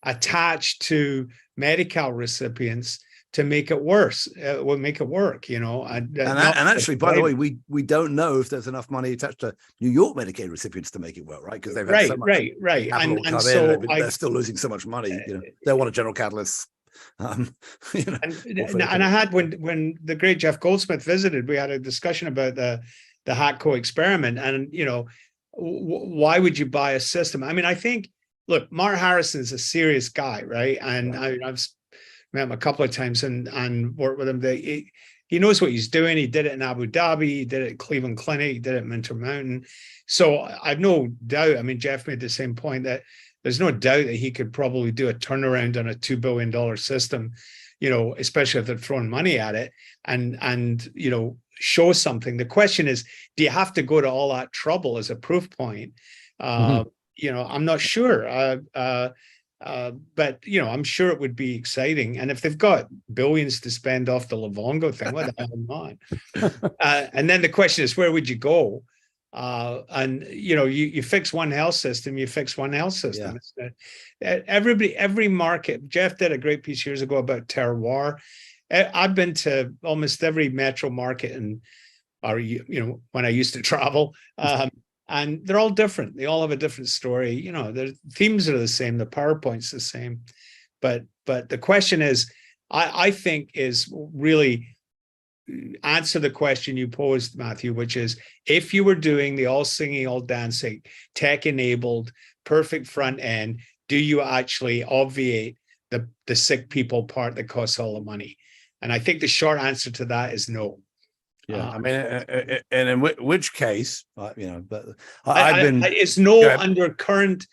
attached to Medi-Cal recipients to make it worse. Will make it work, And actually, by the way, we don't know if there's enough money attached to New York Medicaid recipients to make it work, right? Because they've had so much capital come in, they're still losing so much money. They want a general catalyst. And I had, when the great Jeff Goldsmith visited, we had a discussion about the HATCO experiment, and why would you buy a system? I mean, I think, look, Mark Harrison's a serious guy, right? And I've met him a couple of times and worked with him. He knows what he's doing. He did it in Abu Dhabi, he did it at Cleveland Clinic, he did it in Minter Mountain. So I've no doubt. I mean, Jeff made the same point, that there's no doubt that he could probably do a turnaround on a $2 billion system, especially if they're throwing money at it, and show something. The question is, do you have to go to all that trouble as a proof point? I'm not sure. But I'm sure it would be exciting, and if they've got billions to spend off the Livongo thing, what the hell not? And then the question is, where would you go? And you fix one health system, you fix one health system. Yeah. Every market. Jeff did a great piece years ago about terroir. I've been to almost every metro market, when I used to travel. And they're all different. They all have a different story. The themes are the same. The PowerPoint's the same. But the question is, I think, is really answer the question you posed, Matthew, which is, if you were doing the all singing, all dancing, tech-enabled, perfect front end, do you actually obviate the sick people part that costs all the money? And I think the short answer to that is no. Yeah, I mean, and in which case, but it's no under current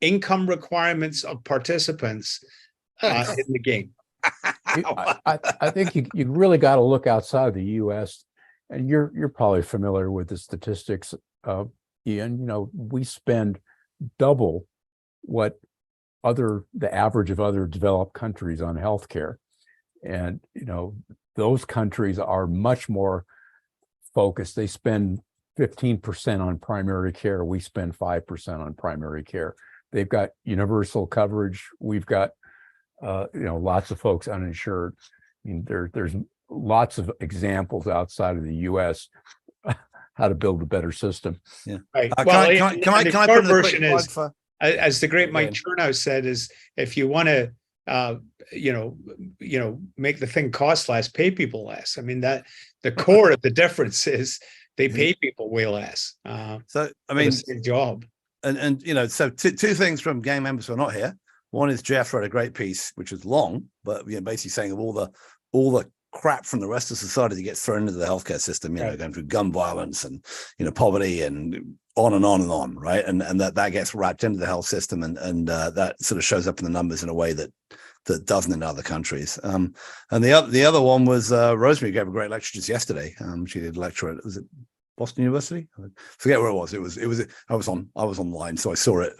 income requirements of participants in the game. I think you really got to look outside the U.S. and you're probably familiar with the statistics, Ian. We spend double what the average of other developed countries on healthcare, and those countries are much more focused. They spend 15% on primary care. We spend 5% on primary care. They've got universal coverage. We've got, lots of folks uninsured. I mean, there's lots of examples outside of the U.S. how to build a better system. Yeah. Right. Can I put in the version is, as the great Mike Chernow said, is if you want to make the thing cost less, pay people less. I mean, that the core of the difference is they pay people way less. So I mean, same job. And so two things from gang members who are not here. One is Jeff wrote a great piece, which is long, but basically saying of all the crap from the rest of society that gets thrown into the healthcare system, Right. going through gun violence and, poverty and on and on and on. Right. And that gets wrapped into the health system. And that sort of shows up in the numbers in a way that doesn't in other countries. And the other one was Rosemary gave a great lecture just yesterday. She did a lecture at, was it Boston University? I forget where it was. I was online, so I saw it.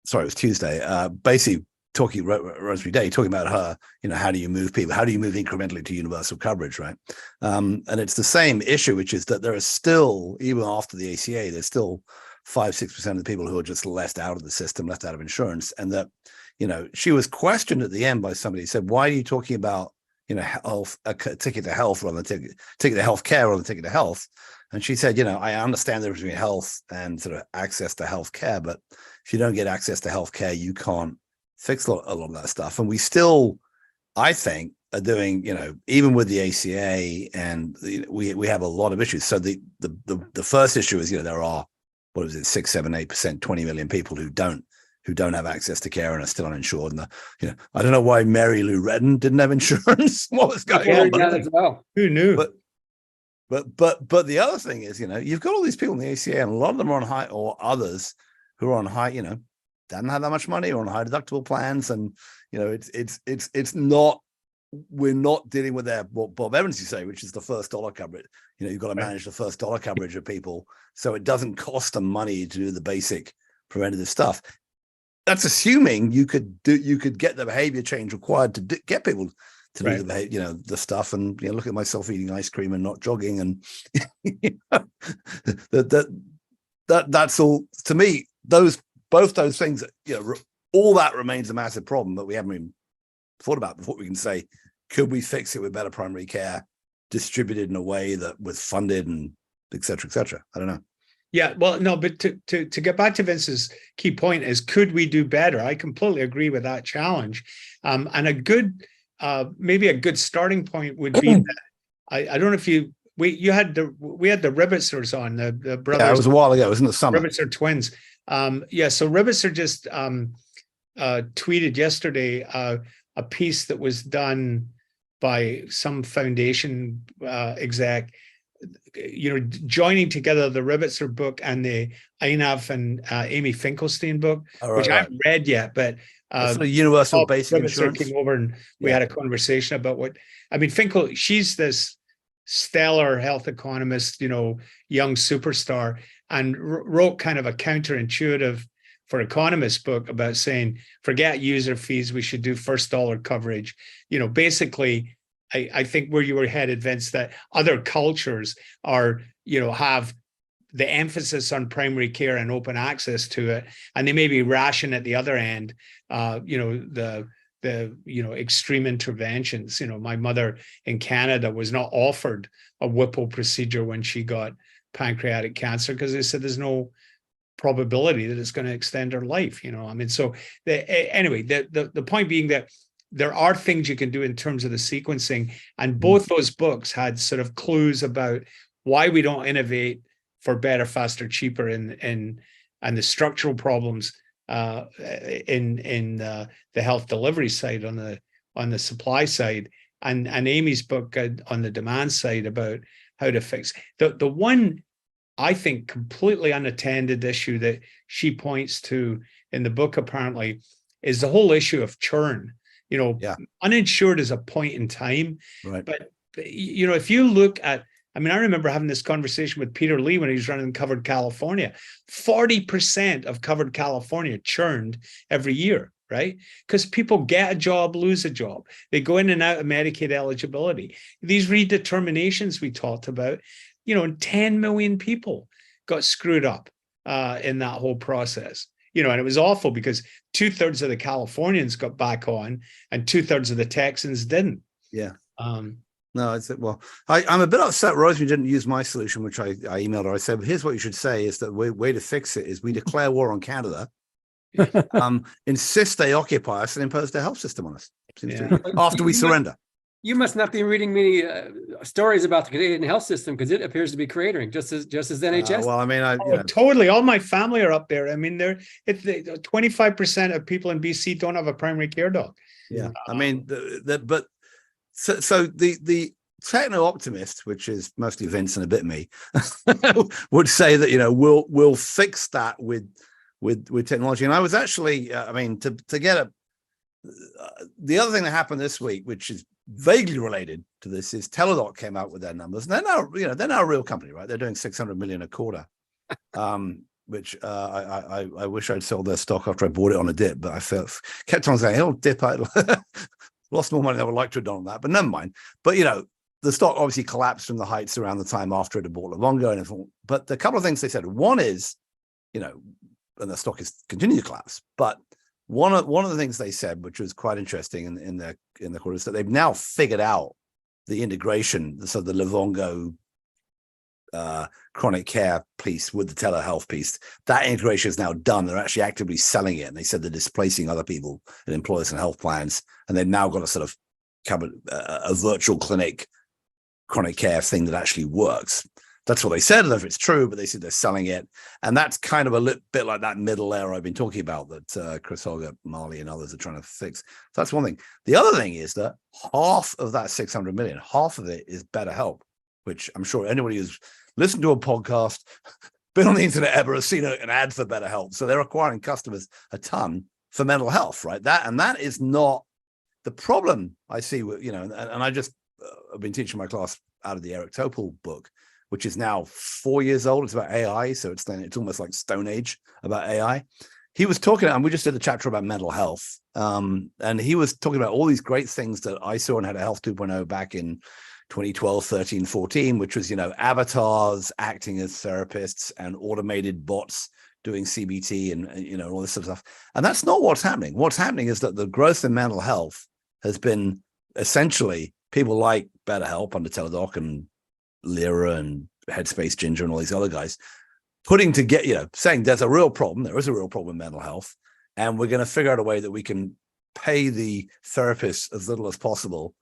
Sorry, it was Tuesday. Basically talking Rosemary Day, talking about her, how do you move people? How do you move incrementally to universal coverage, right? And it's the same issue, which is that there are still, even after the ACA, there's still 5-6% of the people who are just left out of the system, left out of insurance. And that, she was questioned at the end by somebody who said, why are you talking about, health, a ticket to health rather than ticket to health care rather than ticket to health? And she said, I understand the difference between health and sort of access to health care, but if you don't get access to health care, you can't fix a lot of that stuff. And we still, I think, are doing, even with the ACA, and we have a lot of issues. So the first issue is, there are, 6, 7, 8%, 20 million people who don't have access to care and are still uninsured. And I don't know why Mary Lou Redden didn't have insurance. What was going on? Well. Who knew? But the other thing is, you've got all these people in the ACA, and a lot of them are on high, or others who are on high, don't have that much money, or on high deductible plans, and it's not. We're not dealing with what Bob Evans used to say, which is the first dollar coverage. You've got to manage the first dollar coverage of people, so it doesn't cost them money to do the basic preventative stuff. That's assuming you could get the behavior change required to get people to do the behavior, the stuff. And look at myself eating ice cream and not jogging, and that's all to me. Both those things, all that remains a massive problem that we haven't even thought about before we can say, could we fix it with better primary care distributed in a way that was funded and et cetera, et cetera? I don't know. Yeah, well, no, but to get back to Vince's key point is, could we do better? I completely agree with that challenge. And a good, maybe a good starting point would be that I don't know if we had the Ribbitzers on, the brothers. Yeah, it was a while ago. It was in the summer. Ribbitzer twins. So Ribbitzer just tweeted yesterday a piece that was done by some foundation exec, joining together the Ribbitzer book and the Einav and Amy Finkelstein book, which I haven't read yet, but sort of universal basic Ribbitzer insurance came over and we had a conversation about Finkel, she's this stellar health economist, young superstar, and wrote kind of a counterintuitive for economists book about saying, forget user fees, we should do first dollar coverage. Basically, I think where you were headed, Vince, that other cultures are, have the emphasis on primary care and open access to it, and they maybe ration at the other end, the extreme interventions. My mother in Canada was not offered a Whipple procedure when she got pancreatic cancer because they said there's no probability that it's going to extend her life. So anyway, the point being that there are things you can do in terms of the sequencing, and both those books had sort of clues about why we don't innovate for better, faster, cheaper, and the structural problems in the health delivery side on the supply side, and Amy's book on the demand side about how to fix the one, I think, completely unattended issue that she points to in the book apparently is the whole issue of churn. Uninsured is a point in time, right? But if you look at, I remember having this conversation with Peter Lee when he was running Covered California. 40% of Covered California churned every year, right? Because people get a job, lose a job. They go in and out of Medicaid eligibility. These redeterminations we talked about, 10 million people got screwed up in that whole process. And it was awful because 2/3 of the Californians got back on and 2/3 of the Texans didn't. Yeah. No, I'm a bit upset Rosemary didn't use my solution, which I emailed her. I said, here's what you should say is that the way to fix it is we declare war on Canada, insist they occupy us and impose their health system on us after we surrender. You must not be reading many stories about the Canadian health system, because it appears to be cratering, just as NHS. Totally. All my family are up there. They're 25% of people in BC don't have a primary care dog. Yeah, but So the techno optimist, which is mostly Vince and a bit me, would say that we'll fix that with technology. And I was actually, to get the other thing that happened this week, which is vaguely related to this, is Teladoc came out with their numbers, and they're now a real company, right? They're doing 600 million a quarter, which I wish I'd sold their stock after I bought it on a dip, but I kept on saying, "Oh, dip!" I lost more money than I would like to have done on that, but never mind. But the stock obviously collapsed from the heights around the time after it had bought Livongo, but the couple of things they said. One is, and the stock is continuing to collapse, but one of the things they said, which was quite interesting in the quarter, is that they've now figured out the integration, so the Livongo chronic care piece with the telehealth piece. That integration is now done. They're actually actively selling it, and they said they're displacing other people and employers and health plans, and they've now got a sort of a virtual clinic chronic care thing that actually works. That's what they said. I don't know if it's true, but they said they're selling it. And that's kind of a little bit like that middle layer I've been talking about that Chris Holger, Marley, and others are trying to fix. So that's one thing. The other thing is that half of that 600 million, half of it is BetterHelp, which I'm sure anybody who's listened to a podcast, been on the internet ever, has seen an ad for BetterHelp. So they're acquiring customers a ton for mental health, right? That is not the problem I see with, and I just, I've been teaching my class out of the Eric Topol book, which is now 4 years old. It's about AI. So it's almost like Stone Age about AI. He was talking, and we just did a chapter about mental health. And he was talking about all these great things that I saw and had a Health 2.0 back in 2012, 13, 14, which was, avatars acting as therapists and automated bots doing CBT and all this sort of stuff. And that's not what's happening. What's happening is that the growth in mental health has been essentially people like BetterHelp under Teladoc and Lyra and Headspace, Ginger, and all these other guys putting together, saying there's a real problem. There is a real problem in mental health, and we're going to figure out a way that we can pay the therapists as little as possible,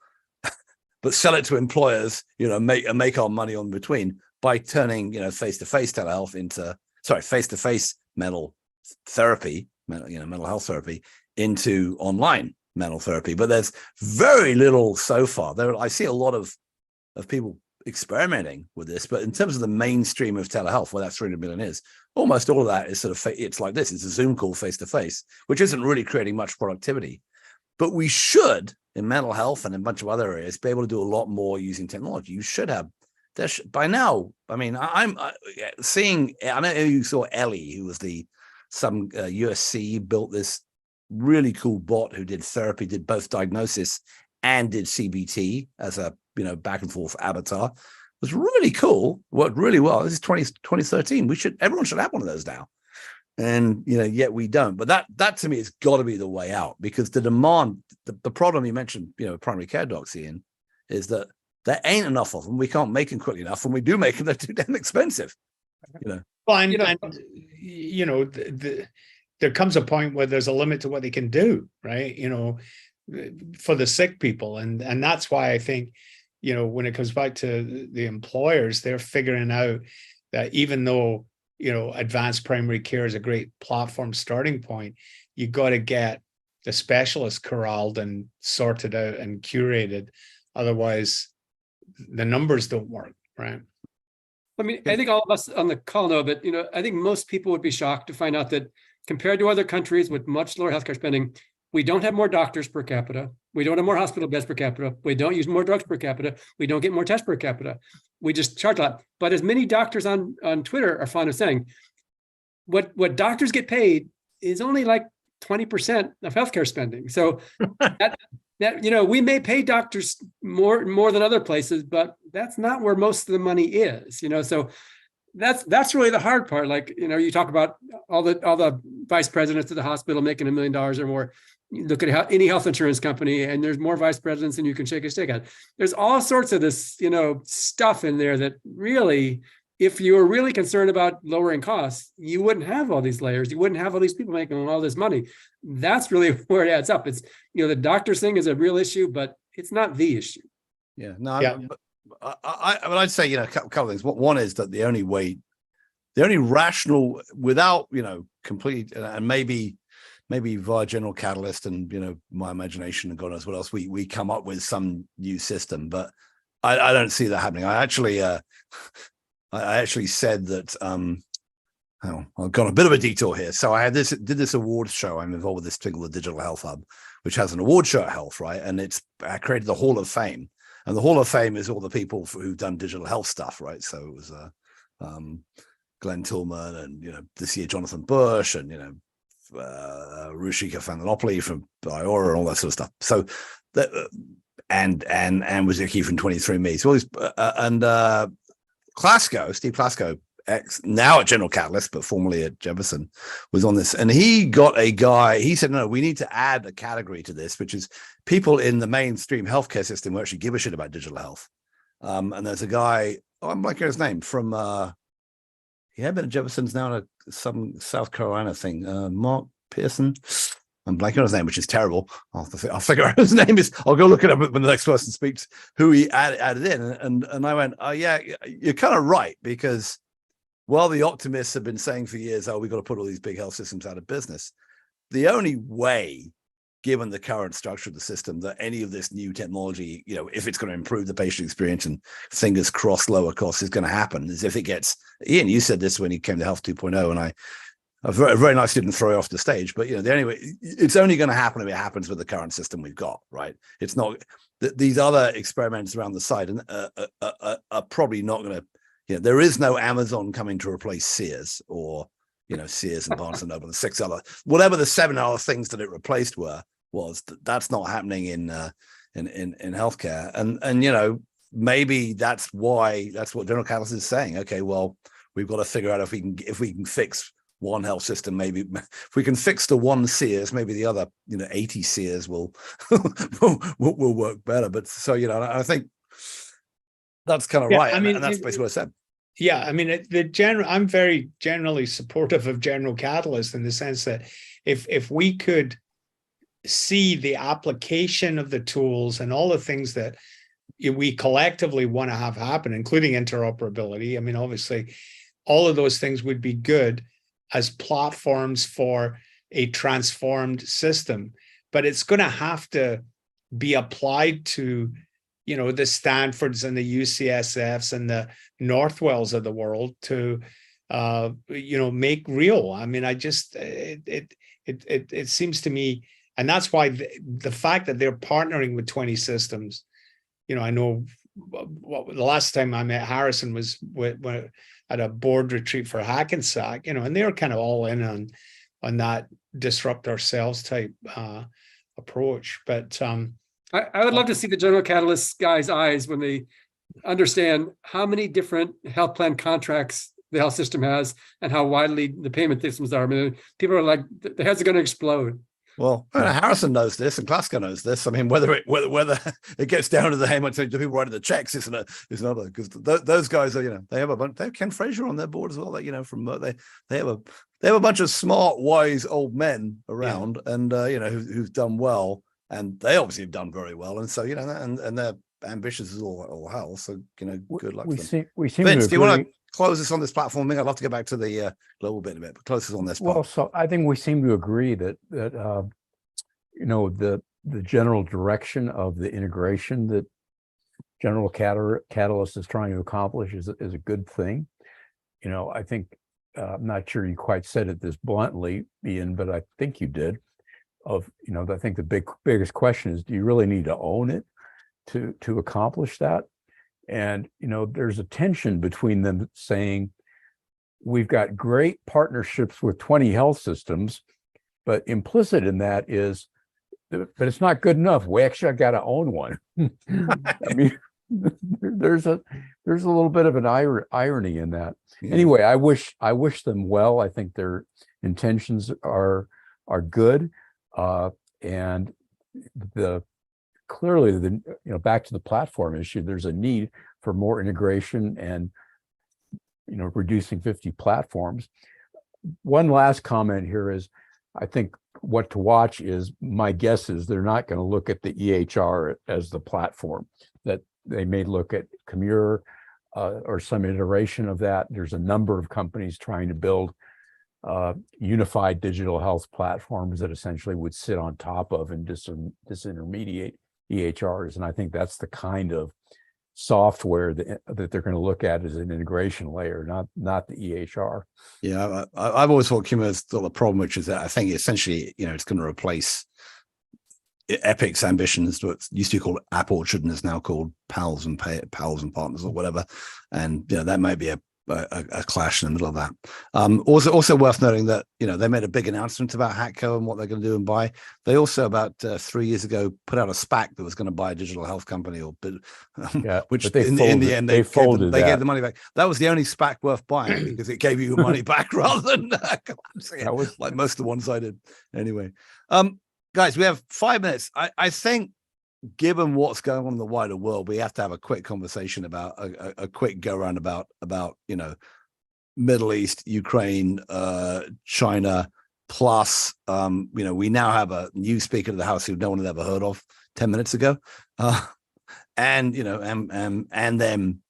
but sell it to employers, make our money on between by turning, face-to-face telehealth into, face-to-face mental therapy, mental health therapy into online mental therapy. But there's very little so far. I see a lot of people experimenting with this, but in terms of the mainstream of telehealth, where that 300 million is, almost all of that is sort of, it's like this, it's a Zoom call face-to-face, which isn't really creating much productivity. But we should, in mental health and in a bunch of other areas, be able to do a lot more using technology. You should have, by now, I'm seeing, I know you saw Ellie, who was some USC built this really cool bot who did therapy, did both diagnosis and did CBT as a back and forth avatar. It was really cool, worked really well. This is 2013. Everyone should have one of those now. And yet we don't. But that to me has got to be the way out, because the demand, the problem you mentioned, primary care docs, Ian, is that there ain't enough of them. We can't make them quickly enough. When we do make them, they're too damn expensive. Well, there comes a point where there's a limit to what they can do, right? For the sick people. And that's why I think, when it comes back to the employers, they're figuring out that even though, advanced primary care is a great platform starting point, you got to get the specialists corralled and sorted out and curated. Otherwise, the numbers don't work, right? I think all of us on the call know that, I think most people would be shocked to find out that compared to other countries with much lower healthcare spending, we don't have more doctors per capita. We don't have more hospital beds per capita. We don't use more drugs per capita. We don't get more tests per capita. We just charge a lot. But as many doctors on Twitter are fond of saying, what doctors get paid is only like 20% of healthcare spending. So that we may pay doctors more than other places, but that's not where most of the money is. So that's really the hard part. Like, you talk about all the vice presidents of the hospital making $1 million or more. You look at any health insurance company, and there's more vice presidents than you can shake a stick at. There's all sorts of this, stuff in there that really, if you were really concerned about lowering costs, you wouldn't have all these layers. You wouldn't have all these people making all this money. That's really where it adds up. It's, the doctors thing is a real issue, but it's not the issue. Yeah, no, yeah. I'd say, a couple of things. One is that the only rational, without, complete, and maybe maybe via General Catalyst and, my imagination and God knows what else, we come up with some new system, but I don't see that happening. I actually said that, I've gone a bit of a detour here. So I did this awards show. I'm involved with this thing called the Digital Health Hub, which has an award show at Health, right? And I created the Hall of Fame. And the Hall of Fame is all the people who've done digital health stuff, right? So it was Glenn Tillman and, this year Jonathan Bush and, Ruchika Fandanopoulos from Iora and all that sort of stuff. So that, and Wazicki from 23andMe. So all these, Steve Klasko, now at General Catalyst, but formerly at Jefferson, was on this. And he got a guy, he said, no, we need to add a category to this, which is people in the mainstream healthcare system who actually give a shit about digital health. And there's a guy, I'm blanking on his name, from, he had been at Jefferson's now at some South Carolina thing, Mark Pearson. I'm blanking on his name, which is terrible. I'll figure out his name is. I'll go look it up when the next person speaks, who he added in. And I went, oh, yeah, you're kind of right, because while the optimists have been saying for years, we've got to put all these big health systems out of business, the only way, given the current structure of the system, that any of this new technology, if it's going to improve the patient experience and fingers crossed lower costs is going to happen, is if it gets, Ian, you said this when he came to Health 2.0, and I very nice didn't throw you off the stage, but the only way, it's only going to happen if it happens with the current system we've got, right? It's not, these other experiments around the side are probably not going to, there is no Amazon coming to replace Sears or, Sears and Barnes and Noble and 6 other, whatever the 7 other things that it replaced that's not happening in healthcare. And maybe that's what General Catalyst is saying. Okay, well, we've got to figure out if we can fix one health system, maybe if we can fix the one Sears, maybe the other, 80 Sears will work better. But so, I think that's kind of right. I mean, and that's basically what I said. Yeah, I mean, I'm very generally supportive of General Catalyst in the sense that if we could see the application of the tools and all the things that we collectively want to have happen, including interoperability. I mean, obviously, all of those things would be good as platforms for a transformed system, but it's going to have to be applied to the Stanfords and the UCSFs and the Northwells of the world to, make real. I mean, it seems to me, and that's why the fact that they're partnering with 20 systems, I know the last time I met Harrison was at a board retreat for Hackensack, and they're kind of all in on that disrupt ourselves type approach. But I would love to see the General Catalyst guys' eyes when they understand how many different health plan contracts the health system has and how widely the payment systems are. I mean, people are like, the heads are going to explode. Well, Harrison knows this, and Klasko knows this. I mean, whether it gets down to the how much do people writing the checks is another, because those guys are, they have a bunch. They have Ken Frazier on their board as well. That from they have a bunch of smart, wise old men around, and who've done well. And they obviously have done very well, and so and they're ambitious as all hell. So good luck. We to them. seem Vince, to do you want to close us on this platform thing? I'd love to go back to the global bit in a bit, but close us on this. Well, so I think we seem to agree that the general direction of the integration that General Catalyst is trying to accomplish is a good thing. I think I'm not sure you quite said it this bluntly, Ian, but I think you did. I think the biggest question is, do you really need to own it to accomplish that? And, there's a tension between them saying, we've got great partnerships with 20 health systems, but implicit in that is, but it's not good enough. We actually got to own one. I mean, there's a little bit of an irony in that. Yeah. Anyway, I wish them well. I think their intentions are good. And clearly back to the platform issue, there's a need for more integration and, reducing 50 platforms. One last comment here is, I think what to watch is, my guess is they're not going to look at the EHR as the platform, that they may look at Commure or some iteration of that. There's a number of companies trying to build unified digital health platforms that essentially would sit on top of and disintermediate EHRs. And I think that's the kind of software that they're going to look at as an integration layer, not the EHR. Yeah, I've always thought Cumulus got the problem, which is that I think essentially, it's going to replace Epic's ambitions, what used to be called App Orchard and is now called Pals and Partners or whatever. And that may be a clash in the middle of that. Also worth noting that they made a big announcement about Hatco and what they're going to do and buy. They also about 3 years ago put out a SPAC that was going to buy a digital health company, which in the end they gave the money back. That was the only SPAC worth buying because it gave you your money back rather than collapsing it, like most of the ones I did. Anyway, guys, we have 5 minutes. I think, given what's going on in the wider world, we have to have a quick conversation about a quick go around about Middle East, Ukraine, China, plus we now have a new Speaker of the House who no one had ever heard of 10 minutes ago, and then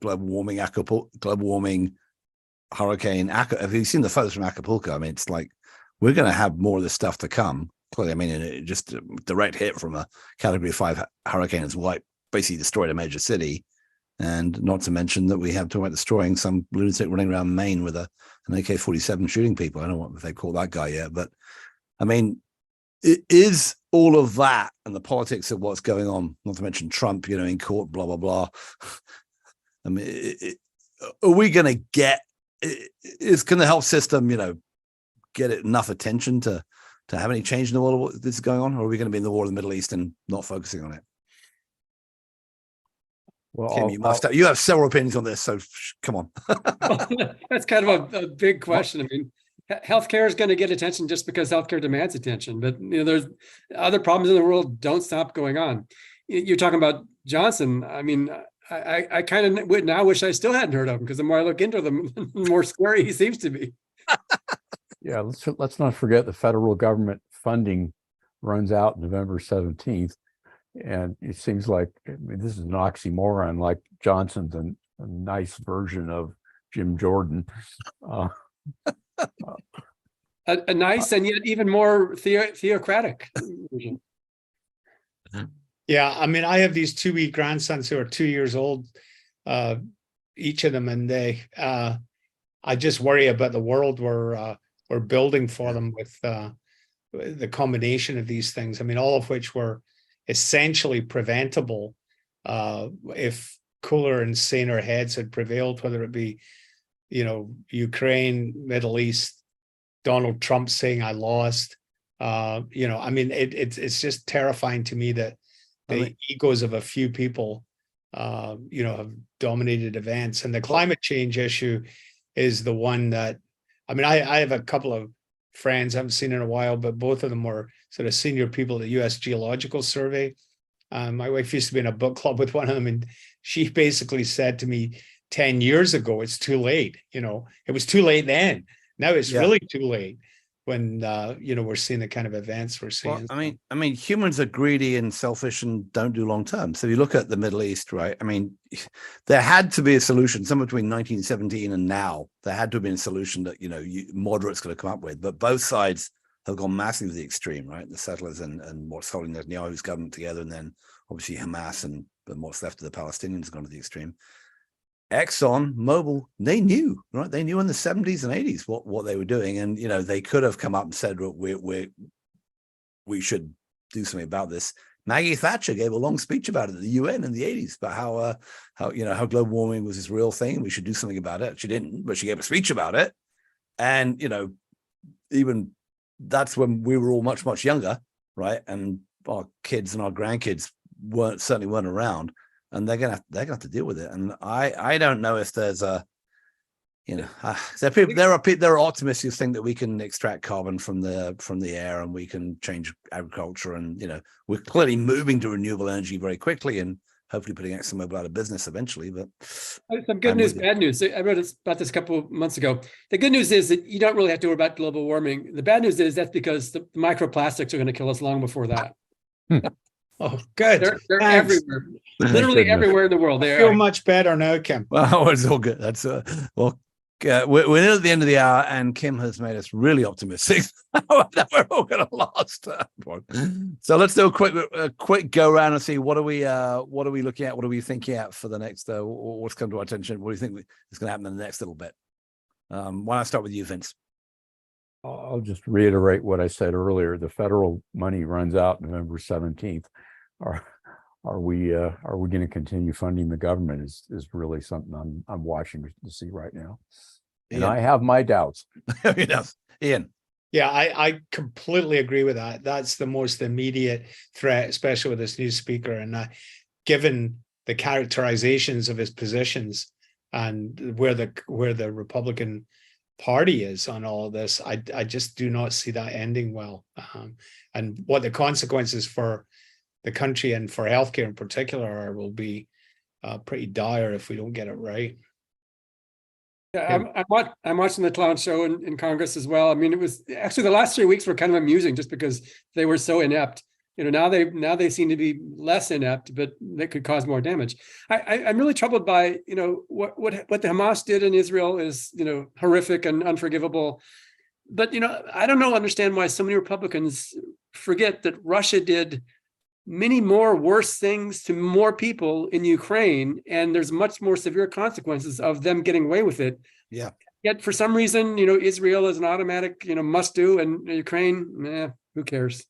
global warming, hurricane. Have you seen the photos from Acapulco? I mean, it's like we're going to have more of this stuff to come. Clearly, I mean, it just a direct hit from a Category 5 hurricane has basically destroyed a major city, and not to mention that we have talking about destroying some lunatic running around Maine with an AK-47 shooting people. I don't know what they call that guy yet, but I mean, it is all of that and the politics of what's going on. Not to mention Trump, in court, blah blah blah. I mean, are we going to get? Can the health system, get enough attention to have any change in the world of what this is going on, or are we going to be in the war in the Middle East and not focusing on it? Well, Kim, you have several opinions on this, so come on. That's kind of a big question. I mean, healthcare is going to get attention just because healthcare demands attention, but there's other problems in the world don't stop going on. You're talking about Johnson. I mean, I kind of now wish I still hadn't heard of him, because the more I look into them, the more scary he seems to be. Yeah, let's not forget the federal government funding runs out November 17th. And it seems like this is an oxymoron, like Johnson's a nice version of Jim Jordan. A nice and yet even more theocratic version. Yeah, I mean, I have these 2 wee grandsons who are 2 years old, each of them, and I just worry about the world we're building for them with the combination of these things. I mean, all of which were essentially preventable if cooler and saner heads had prevailed, whether it be, Ukraine, Middle East, Donald Trump saying I lost. I mean, it's just terrifying to me that the egos of a few people, have dominated events. And the climate change issue is the one that, I mean, I have a couple of friends I haven't seen in a while, but both of them were sort of senior people at the U.S. Geological Survey. My wife used to be in a book club with one of them, and she basically said to me 10 years ago, it's too late. It was too late then. Now it's really too late when, we're seeing the kind of events we're seeing. Well, I mean, humans are greedy and selfish and don't do long term. So if you look at the Middle East, right? I mean, there had to be a solution somewhere between 1917 and now. There had to have been a solution that, moderates could have come up with, but both sides have gone massively to the extreme, right? The settlers and what's holding Netanyahu's government together, and then obviously Hamas and what's left of the Palestinians have gone to the extreme. Exxon Mobil, they knew, right? They knew in the 70s and 80s what they were doing, and they could have come up and said, we should do something about this. Maggie Thatcher gave a long speech about it at the UN in the 80s about how global warming was this real thing and we should do something about it. She didn't, but she gave a speech about it, and even that's when we were all much, much younger, right? And our kids and our grandkids certainly weren't around, and they're gonna have to deal with it. And I don't know if there's there are optimists who think that we can extract carbon from the air and we can change agriculture, and we're clearly moving to renewable energy very quickly and hopefully putting ExxonMobil out of business eventually. But some good news, bad news. I wrote about this a couple of months ago. The good news is that you don't really have to worry about global warming. The bad news is that's because the microplastics are going to kill us long before that. Oh, good. They're everywhere, literally everywhere in the world. I feel much better now, Kim. Well, it's all good. That's well, we're near at the end of the hour, and Kim has made us really optimistic that we're all going to last. So let's do a quick go around and see what are we looking at, what are we thinking at for the next, what's come to our attention, what do you think is going to happen in the next little bit? Why don't I start with you, Vince? I'll just reiterate what I said earlier. The federal money runs out November 17th. Are we going to continue funding the government is really something I'm watching to see right now. And I have my doubts. Ian. Yeah, I completely agree with that. That's the most immediate threat, especially with this new speaker. And given the characterizations of his positions and where the Republican Party is on all of this, I just do not see that ending well. And what the consequences for the country and for healthcare in particular will be pretty dire if we don't get it right. Yeah, I'm watching the clown show in Congress as well. I mean, it was actually the last 3 weeks were kind of amusing just because they were so inept. Now they seem to be less inept, but they could cause more damage. I'm really troubled by what the Hamas did in Israel is horrific and unforgivable. But I don't understand why so many Republicans forget that Russia did many more worse things to more people in Ukraine, and there's much more severe consequences of them getting away with it. Yeah. Yet for some reason, Israel is an automatic, must do, and Ukraine, who cares?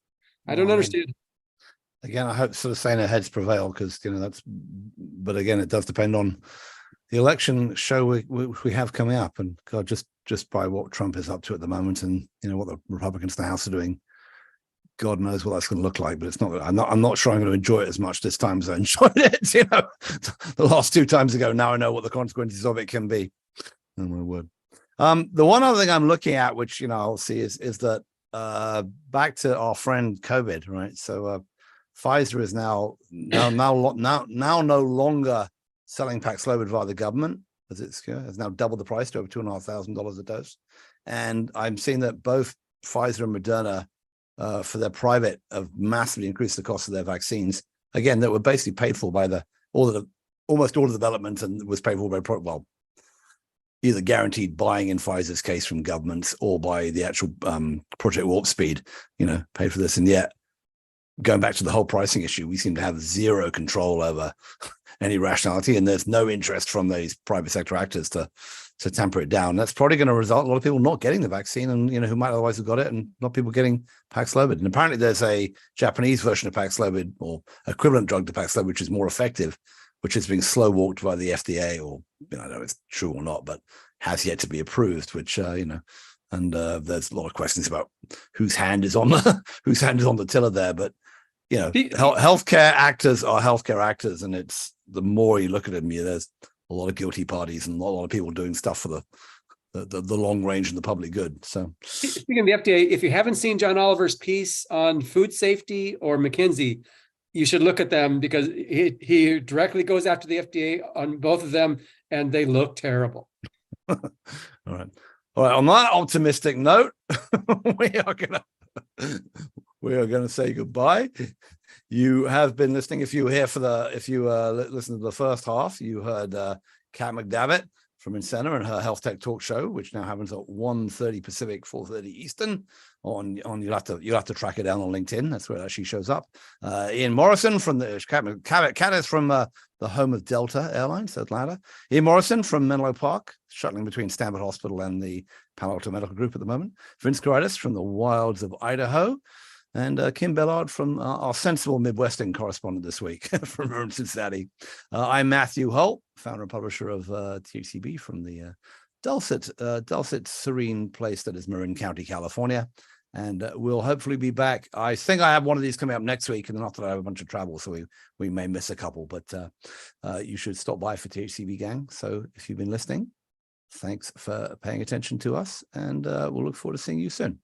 I don't understand. Again, I hope sort of saying our heads prevail because but again, it does depend on the election show we have coming up, and God, just by what Trump is up to at the moment, and what the Republicans in the House are doing. God knows what that's going to look like, but it's not. I'm not sure I'm going to enjoy it as much this time as I enjoyed it. The last 2 times ago. Now I know what the consequences of it can be. Oh my word. The one other thing I'm looking at, which I'll see, is that back to our friend COVID, right? So Pfizer is now no longer selling Paxlovid via the government, as it's now doubled the price to over $2,500 a dose, and I'm seeing that both Pfizer and Moderna. For their private, have massively increased the cost of their vaccines. Again, that were basically paid for by almost all the development, and was paid for by either guaranteed buying in Pfizer's case from governments or by the actual Project Warp Speed. Paid for this, and yet going back to the whole pricing issue, we seem to have zero control over any rationality, and there's no interest from these private sector actors to tamper it down. That's probably going to result in a lot of people not getting the vaccine, and who might otherwise have got it, and not people getting Paxlovid. And apparently there's a Japanese version of Paxlovid or equivalent drug to Paxlovid, which is more effective, which is being slow walked by the FDA, or I don't know if it's true or not, but has yet to be approved, which and there's a lot of questions about whose hand is on the tiller there. But healthcare actors are healthcare actors, and it's the more you look at them, there's a lot of guilty parties and a lot of people doing stuff for the long range and the public good. So speaking of the FDA, if you haven't seen John Oliver's piece on food safety or McKinsey, you should look at them, because he directly goes after the FDA on both of them, and they look terrible. All right. On that optimistic note, we are gonna say goodbye. You have been listening. If you listen to the first half, you heard Kat McDavitt from Incena and her health tech talk show, which now happens at 1:30 Pacific, 4:30 Eastern. You'll have to track it down on LinkedIn. That's where it actually shows up. Ian Morrison from Kat is from the home of Delta Airlines, Atlanta. Ian Morrison from Menlo Park, shuttling between Stanford Hospital and the Palo Alto Medical Group at the moment. Vince Karitis from the wilds of Idaho. And Kim Bellard from our sensible Midwestern correspondent this week from Cincinnati. I'm Matthew Holt, founder and publisher of THCB from the dulcet, serene place that is Marin County, California. And we'll hopefully be back. I think I have one of these coming up next week, and not that I have a bunch of travel, so we may miss a couple, but you should stop by for THCB Gang. So if you've been listening, thanks for paying attention to us, and we'll look forward to seeing you soon.